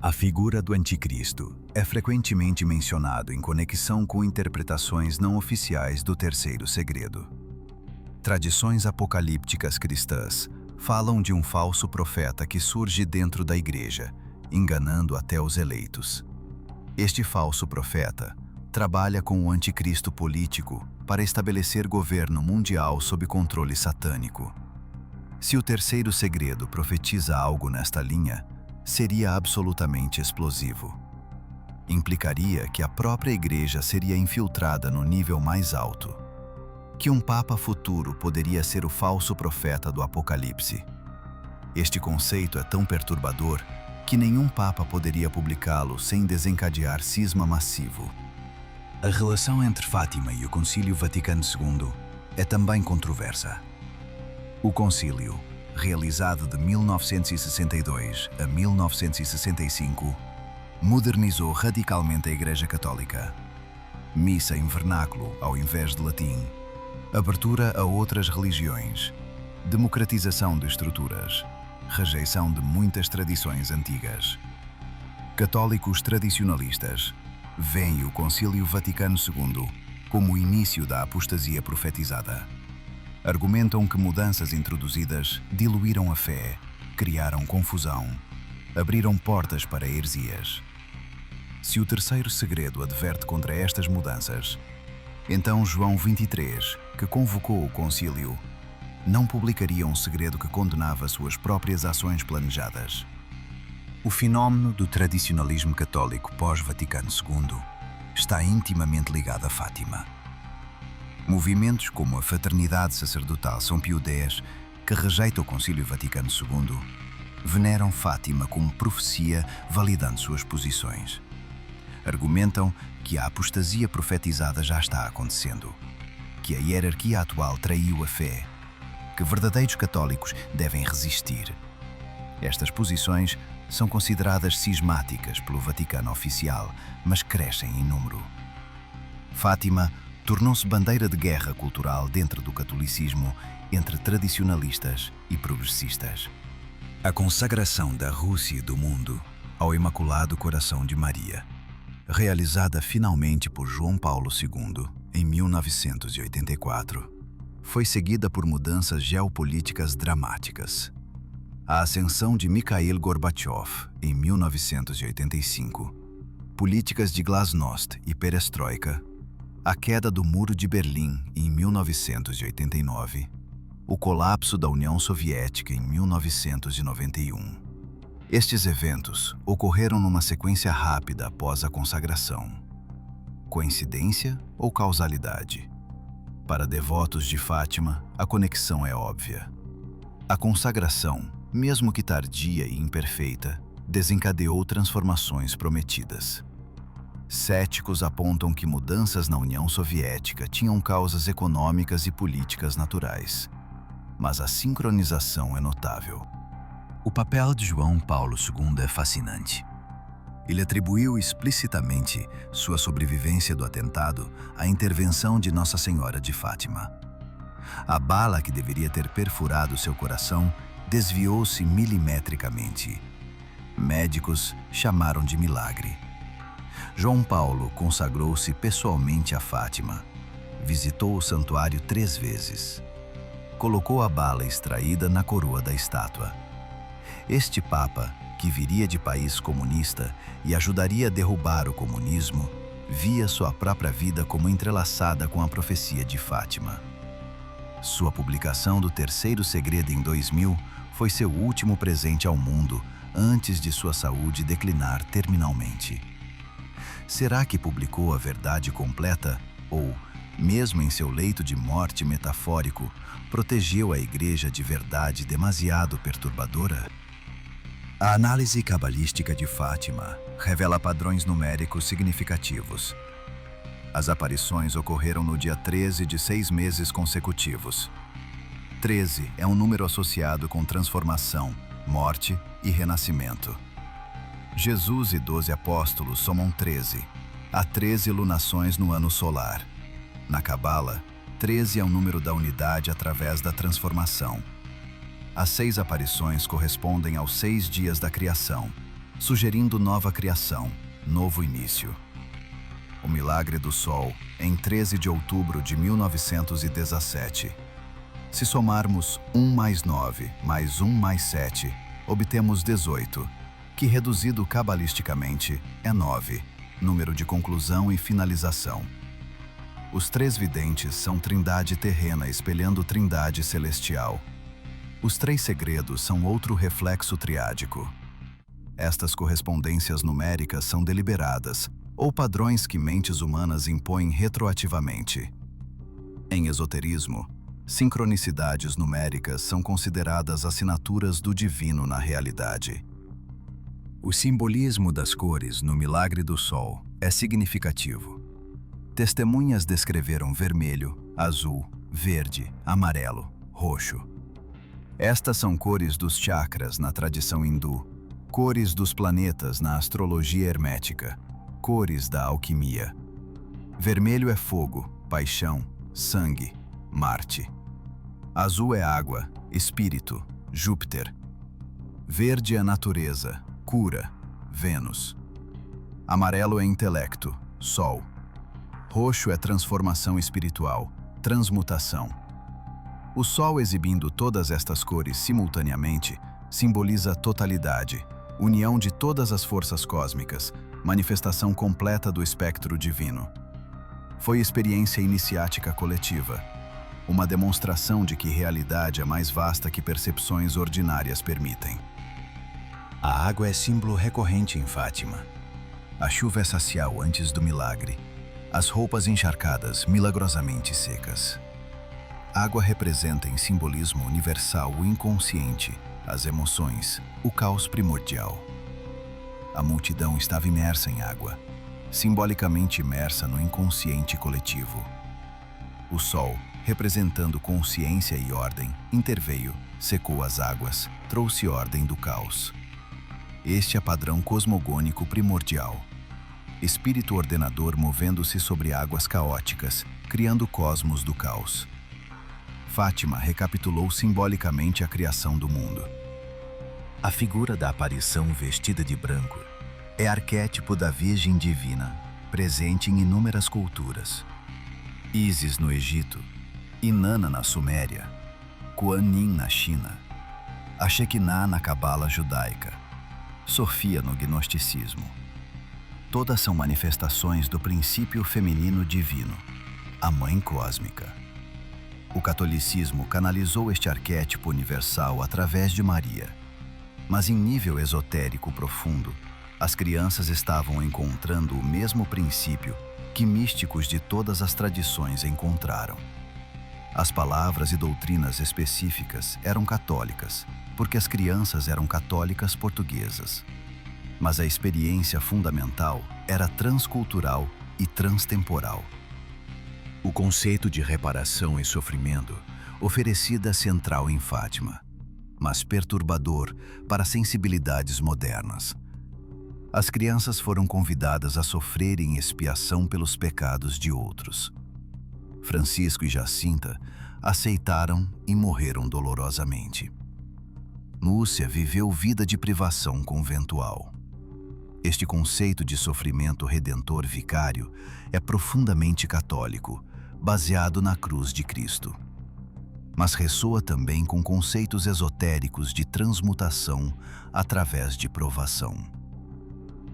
A figura do Anticristo é frequentemente mencionado em conexão com interpretações não oficiais do terceiro segredo. Tradições apocalípticas cristãs falam de um falso profeta que surge dentro da igreja, enganando até os eleitos. Este falso profeta trabalha com o anticristo político para estabelecer governo mundial sob controle satânico. Se o terceiro segredo profetiza algo nesta linha, seria absolutamente explosivo. Implicaria que a própria igreja seria infiltrada no nível mais alto, que um papa futuro poderia ser o falso profeta do Apocalipse. Este conceito é tão perturbador que nenhum papa poderia publicá-lo sem desencadear cisma massivo. A relação entre Fátima e o Concílio Vaticano II é também controversa. O concílio, realizado de 1962 a 1965, modernizou radicalmente a Igreja Católica. Missa em vernáculo ao invés de latim, abertura a outras religiões, democratização de estruturas, rejeição de muitas tradições antigas. Católicos tradicionalistas veem o Concílio Vaticano II como o início da apostasia profetizada. Argumentam que mudanças introduzidas diluíram a fé, criaram confusão, abriram portas para heresias. Se o terceiro segredo adverte contra estas mudanças, então João 23, que convocou o concílio, não publicaria um segredo que condenava suas próprias ações planejadas. O fenómeno do tradicionalismo católico pós-Vaticano II está intimamente ligado a Fátima. Movimentos como a Fraternidade Sacerdotal São Pio X, que rejeita o Concílio Vaticano II, veneram Fátima como profecia, validando suas posições. Argumentam que a apostasia profetizada já está acontecendo, que a hierarquia atual traiu a fé, que verdadeiros católicos devem resistir. Estas posições são consideradas cismáticas pelo Vaticano oficial, mas crescem em número. Fátima tornou-se bandeira de guerra cultural dentro do catolicismo entre tradicionalistas e progressistas. A consagração da Rússia e do mundo ao Imaculado Coração de Maria, realizada finalmente por João Paulo II em 1984, foi seguida por mudanças geopolíticas dramáticas. A ascensão de Mikhail Gorbachev em 1985, políticas de glasnost e perestroika, a queda do Muro de Berlim em 1989, o colapso da União Soviética em 1991. Estes eventos ocorreram numa sequência rápida após a consagração. Coincidência ou causalidade? Para devotos de Fátima, a conexão é óbvia. A consagração, mesmo que tardia e imperfeita, desencadeou transformações prometidas. Céticos apontam que mudanças na União Soviética tinham causas econômicas e políticas naturais. Mas a sincronização é notável. O papel de João Paulo II é fascinante. Ele atribuiu explicitamente sua sobrevivência do atentado à intervenção de Nossa Senhora de Fátima. A bala que deveria ter perfurado seu coração desviou-se milimetricamente. Médicos chamaram de milagre. João Paulo consagrou-se pessoalmente a Fátima. Visitou o santuário 3 vezes. Colocou a bala extraída na coroa da estátua. Este Papa, que viria de país comunista e ajudaria a derrubar o comunismo, via sua própria vida como entrelaçada com a profecia de Fátima. Sua publicação do Terceiro Segredo em 2000 foi seu último presente ao mundo antes de sua saúde declinar terminalmente. Será que publicou a verdade completa ou, mesmo em seu leito de morte metafórico, protegeu a Igreja de verdade demasiado perturbadora? A análise cabalística de Fátima revela padrões numéricos significativos. As aparições ocorreram no dia 13 de 6 meses consecutivos. 13 é um número associado com transformação, morte e renascimento. Jesus e 12 apóstolos somam 13. Há 13 lunações no ano solar. Na Cabala, 13 é o número da unidade através da transformação. As 6 aparições correspondem aos 6 dias da criação, sugerindo nova criação, novo início. O milagre do Sol, em 13 de outubro de 1917. Se somarmos 1 mais 9 mais 1 mais 7, obtemos 18, que reduzido cabalisticamente é 9, número de conclusão e finalização. Os 3 videntes são trindade terrena espelhando trindade celestial. Os 3 segredos são outro reflexo triádico. Estas correspondências numéricas são deliberadas, ou padrões que mentes humanas impõem retroativamente. Em esoterismo, sincronicidades numéricas são consideradas assinaturas do divino na realidade. O simbolismo das cores no Milagre do Sol é significativo. Testemunhas descreveram vermelho, azul, verde, amarelo, roxo. Estas são cores dos chakras na tradição hindu, cores dos planetas na astrologia hermética, cores da alquimia. Vermelho é fogo, paixão, sangue, Marte. Azul é água, espírito, Júpiter. Verde é natureza, cura, Vênus. Amarelo é intelecto, Sol. Roxo é transformação espiritual, transmutação. O Sol exibindo todas estas cores simultaneamente simboliza totalidade, união de todas as forças cósmicas, manifestação completa do espectro divino. Foi experiência iniciática coletiva, uma demonstração de que realidade é mais vasta que percepções ordinárias permitem. A água é símbolo recorrente em Fátima. A chuva é sacial antes do milagre, as roupas encharcadas milagrosamente secas. Água representa em simbolismo universal o inconsciente, as emoções, o caos primordial. A multidão estava imersa em água, simbolicamente imersa no inconsciente coletivo. O Sol, representando consciência e ordem, interveio, secou as águas, trouxe ordem do caos. Este é padrão cosmogônico primordial. Espírito ordenador movendo-se sobre águas caóticas, criando cosmos do caos. Fátima recapitulou simbolicamente a criação do mundo. A figura da aparição vestida de branco é arquétipo da Virgem Divina, presente em inúmeras culturas. Ísis no Egito, Inanna na Suméria, Kuan Yin na China, a Shekinah na Cabala judaica, Sofia no gnosticismo. Todas são manifestações do princípio feminino divino, a Mãe Cósmica. O catolicismo canalizou este arquétipo universal através de Maria. Mas em nível esotérico profundo, as crianças estavam encontrando o mesmo princípio que místicos de todas as tradições encontraram. As palavras e doutrinas específicas eram católicas, porque as crianças eram católicas portuguesas. Mas a experiência fundamental era transcultural e transtemporal. O conceito de reparação e sofrimento oferecida central em Fátima, mas perturbador para sensibilidades modernas. As crianças foram convidadas a sofrer em expiação pelos pecados de outros. Francisco e Jacinta aceitaram e morreram dolorosamente. Lúcia viveu vida de privação conventual. Este conceito de sofrimento redentor vicário é profundamente católico, baseado na cruz de Cristo. Mas ressoa também com conceitos esotéricos de transmutação através de provação.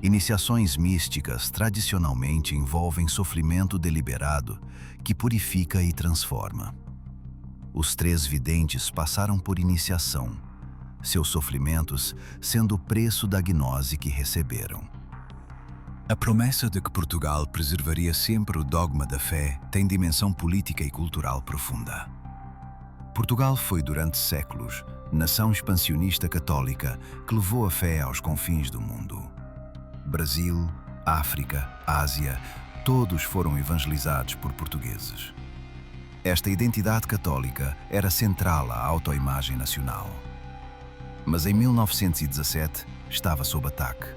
Iniciações místicas tradicionalmente envolvem sofrimento deliberado que purifica e transforma. Os 3 videntes passaram por iniciação, seus sofrimentos sendo o preço da gnose que receberam. A promessa de que Portugal preservaria sempre o dogma da fé tem dimensão política e cultural profunda. Portugal foi, durante séculos, nação expansionista católica que levou a fé aos confins do mundo. Brasil, África, Ásia, todos foram evangelizados por portugueses. Esta identidade católica era central à autoimagem nacional. Mas em 1917 estava sob ataque.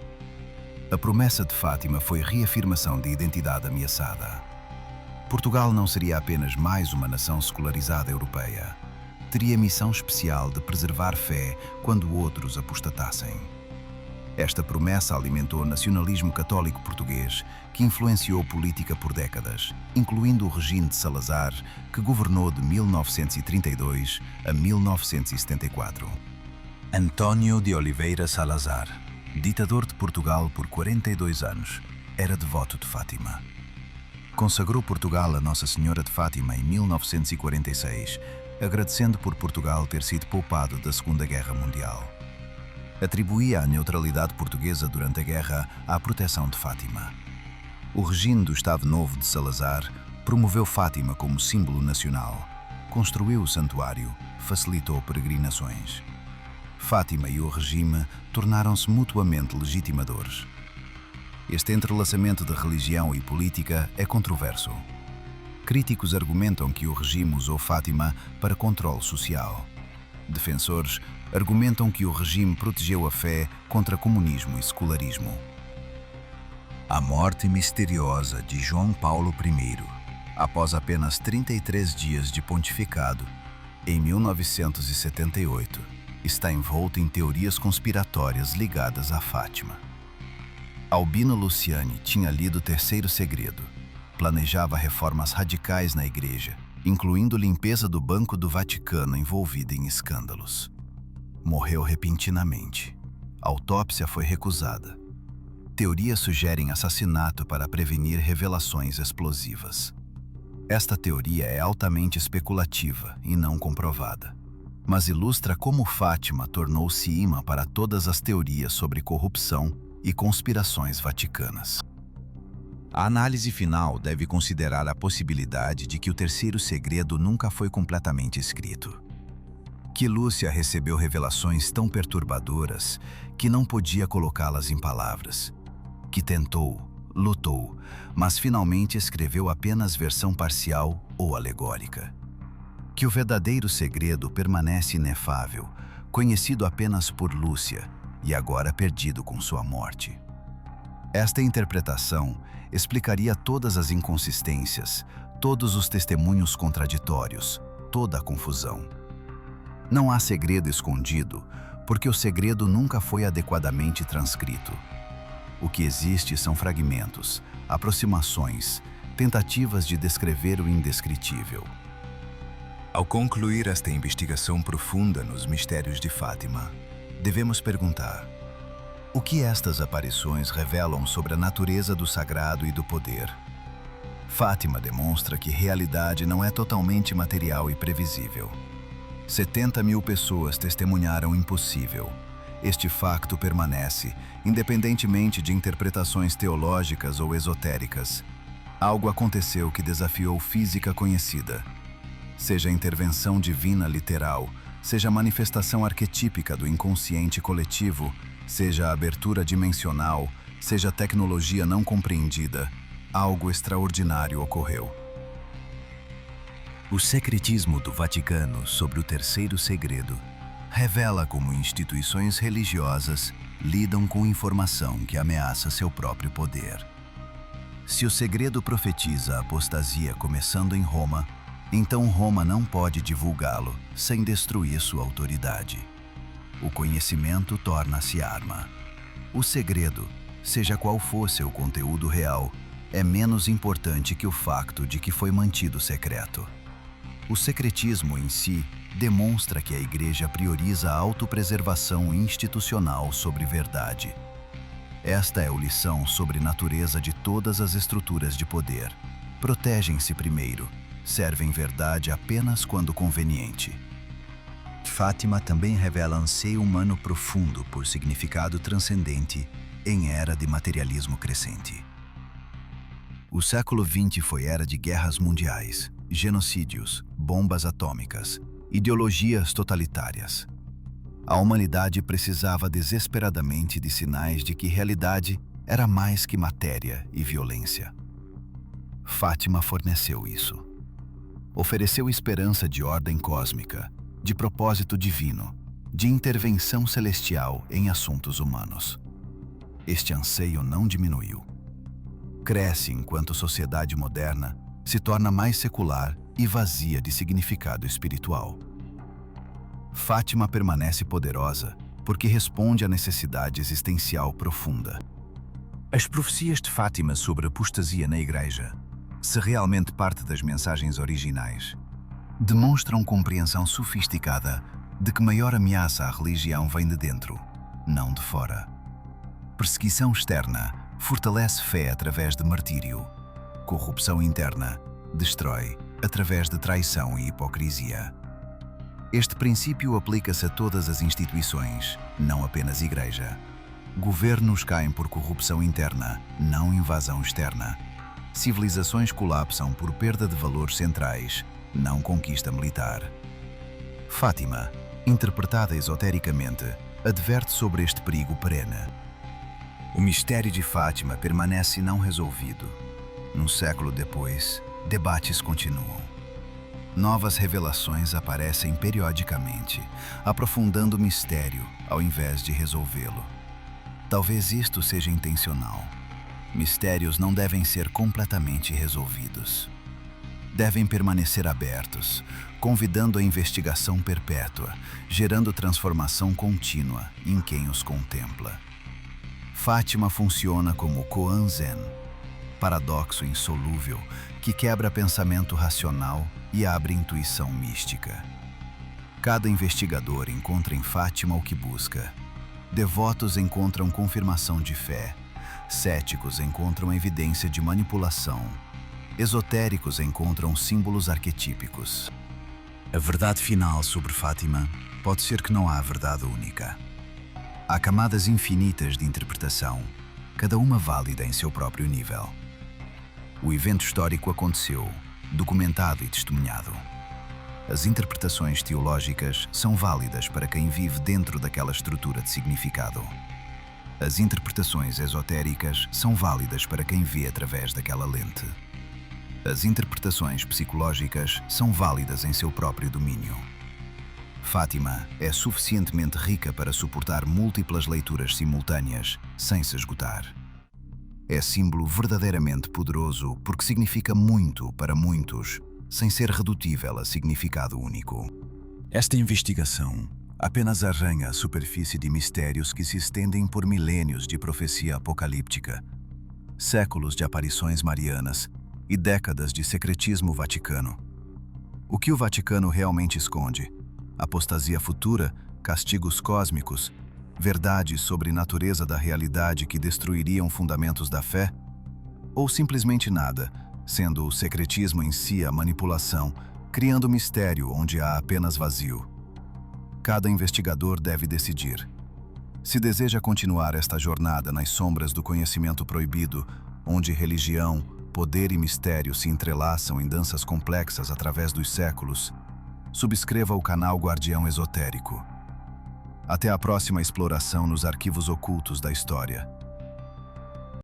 A promessa de Fátima foi reafirmação de identidade ameaçada. Portugal não seria apenas mais uma nação secularizada europeia. Teria missão especial de preservar fé quando outros apostatassem. Esta promessa alimentou o nacionalismo católico português, que influenciou a política por décadas, incluindo o regime de Salazar, que governou de 1932 a 1974. António de Oliveira Salazar, ditador de Portugal por 42 anos, era devoto de Fátima. Consagrou Portugal a Nossa Senhora de Fátima em 1946, agradecendo por Portugal ter sido poupado da Segunda Guerra Mundial. Atribuía a neutralidade portuguesa durante a guerra à proteção de Fátima. O regime do Estado Novo de Salazar promoveu Fátima como símbolo nacional, construiu o santuário, facilitou peregrinações. Fátima e o regime tornaram-se mutuamente legitimadores. Este entrelaçamento de religião e política é controverso. Críticos argumentam que o regime usou Fátima para controle social. Defensores argumentam que o regime protegeu a fé contra comunismo e secularismo. A morte misteriosa de João Paulo I, após apenas 33 dias de pontificado, em 1978, está envolta em teorias conspiratórias ligadas a Fátima. Albino Luciani tinha lido o Terceiro Segredo, planejava reformas radicais na Igreja, incluindo limpeza do Banco do Vaticano envolvida em escândalos. Morreu repentinamente. A autópsia foi recusada. Teorias sugerem assassinato para prevenir revelações explosivas. Esta teoria é altamente especulativa e não comprovada, mas ilustra como Fátima tornou-se imã para todas as teorias sobre corrupção e conspirações vaticanas. A análise final deve considerar a possibilidade de que o Terceiro Segredo nunca foi completamente escrito. Que Lúcia recebeu revelações tão perturbadoras que não podia colocá-las em palavras. Que tentou, lutou, mas finalmente escreveu apenas versão parcial ou alegórica. Que o verdadeiro segredo permanece inefável, conhecido apenas por Lúcia e agora perdido com sua morte. Esta interpretação explicaria todas as inconsistências, todos os testemunhos contraditórios, toda a confusão. Não há segredo escondido, porque o segredo nunca foi adequadamente transcrito. O que existe são fragmentos, aproximações, tentativas de descrever o indescritível. Ao concluir esta investigação profunda nos mistérios de Fátima, devemos perguntar: o que estas aparições revelam sobre a natureza do sagrado e do poder? Fátima demonstra que realidade não é totalmente material e previsível. 70.000 pessoas testemunharam o impossível. Este facto permanece, independentemente de interpretações teológicas ou esotéricas. Algo aconteceu que desafiou física conhecida. Seja intervenção divina literal, seja manifestação arquetípica do inconsciente coletivo, seja abertura dimensional, seja tecnologia não compreendida, algo extraordinário ocorreu. O secretismo do Vaticano sobre o terceiro segredo revela como instituições religiosas lidam com informação que ameaça seu próprio poder. Se o segredo profetiza a apostasia começando em Roma, então Roma não pode divulgá-lo sem destruir sua autoridade. O conhecimento torna-se arma. O segredo, seja qual for seu conteúdo real, é menos importante que o facto de que foi mantido secreto. O secretismo em si demonstra que a Igreja prioriza a autopreservação institucional sobre verdade. Esta é a lição sobre natureza de todas as estruturas de poder. Protegem-se primeiro, servem verdade apenas quando conveniente. Fátima também revela anseio humano profundo por significado transcendente em era de materialismo crescente. O século XX foi era de guerras mundiais, genocídios, bombas atômicas, ideologias totalitárias. A humanidade precisava desesperadamente de sinais de que realidade era mais que matéria e violência. Fátima forneceu isso. Ofereceu esperança de ordem cósmica, de propósito divino, de intervenção celestial em assuntos humanos. Este anseio não diminuiu. Cresce enquanto a sociedade moderna se torna mais secular e vazia de significado espiritual. Fátima permanece poderosa porque responde à necessidade existencial profunda. As profecias de Fátima sobre a apostasia na Igreja, se realmente parte das mensagens originais, demonstram compreensão sofisticada de que maior ameaça à religião vem de dentro, não de fora. Perseguição externa fortalece fé através de martírio. Corrupção interna destrói através de traição e hipocrisia. Este princípio aplica-se a todas as instituições, não apenas Igreja. Governos caem por corrupção interna, não invasão externa. Civilizações colapsam por perda de valores centrais, não conquista militar. Fátima, interpretada esotericamente, adverte sobre este perigo perene. O mistério de Fátima permanece não resolvido. Um século depois, debates continuam. Novas revelações aparecem periodicamente, aprofundando o mistério ao invés de resolvê-lo. Talvez isto seja intencional. Mistérios não devem ser completamente resolvidos. Devem permanecer abertos, convidando a investigação perpétua, gerando transformação contínua em quem os contempla. Fátima funciona como Koan Zen, paradoxo insolúvel que quebra pensamento racional e abre intuição mística. Cada investigador encontra em Fátima o que busca. Devotos encontram confirmação de fé, céticos encontram evidência de manipulação, esotéricos encontram símbolos arquetípicos. A verdade final sobre Fátima pode ser que não há verdade única. Há camadas infinitas de interpretação, cada uma válida em seu próprio nível. O evento histórico aconteceu, documentado e testemunhado. As interpretações teológicas são válidas para quem vive dentro daquela estrutura de significado. As interpretações esotéricas são válidas para quem vê através daquela lente. As interpretações psicológicas são válidas em seu próprio domínio. Fátima é suficientemente rica para suportar múltiplas leituras simultâneas, sem se esgotar. É símbolo verdadeiramente poderoso porque significa muito para muitos, sem ser redutível a significado único. Esta investigação apenas arranha a superfície de mistérios que se estendem por milênios de profecia apocalíptica, séculos de aparições marianas e décadas de secretismo vaticano. O que o Vaticano realmente esconde? Apostasia futura, castigos cósmicos, verdades sobre natureza da realidade que destruiriam fundamentos da fé? Ou simplesmente nada, sendo o secretismo em si a manipulação, criando mistério onde há apenas vazio? Cada investigador deve decidir. Se deseja continuar esta jornada nas sombras do conhecimento proibido, onde religião, poder e mistério se entrelaçam em danças complexas através dos séculos, subscreva o canal Guardião Esotérico. Até a próxima exploração nos arquivos ocultos da história.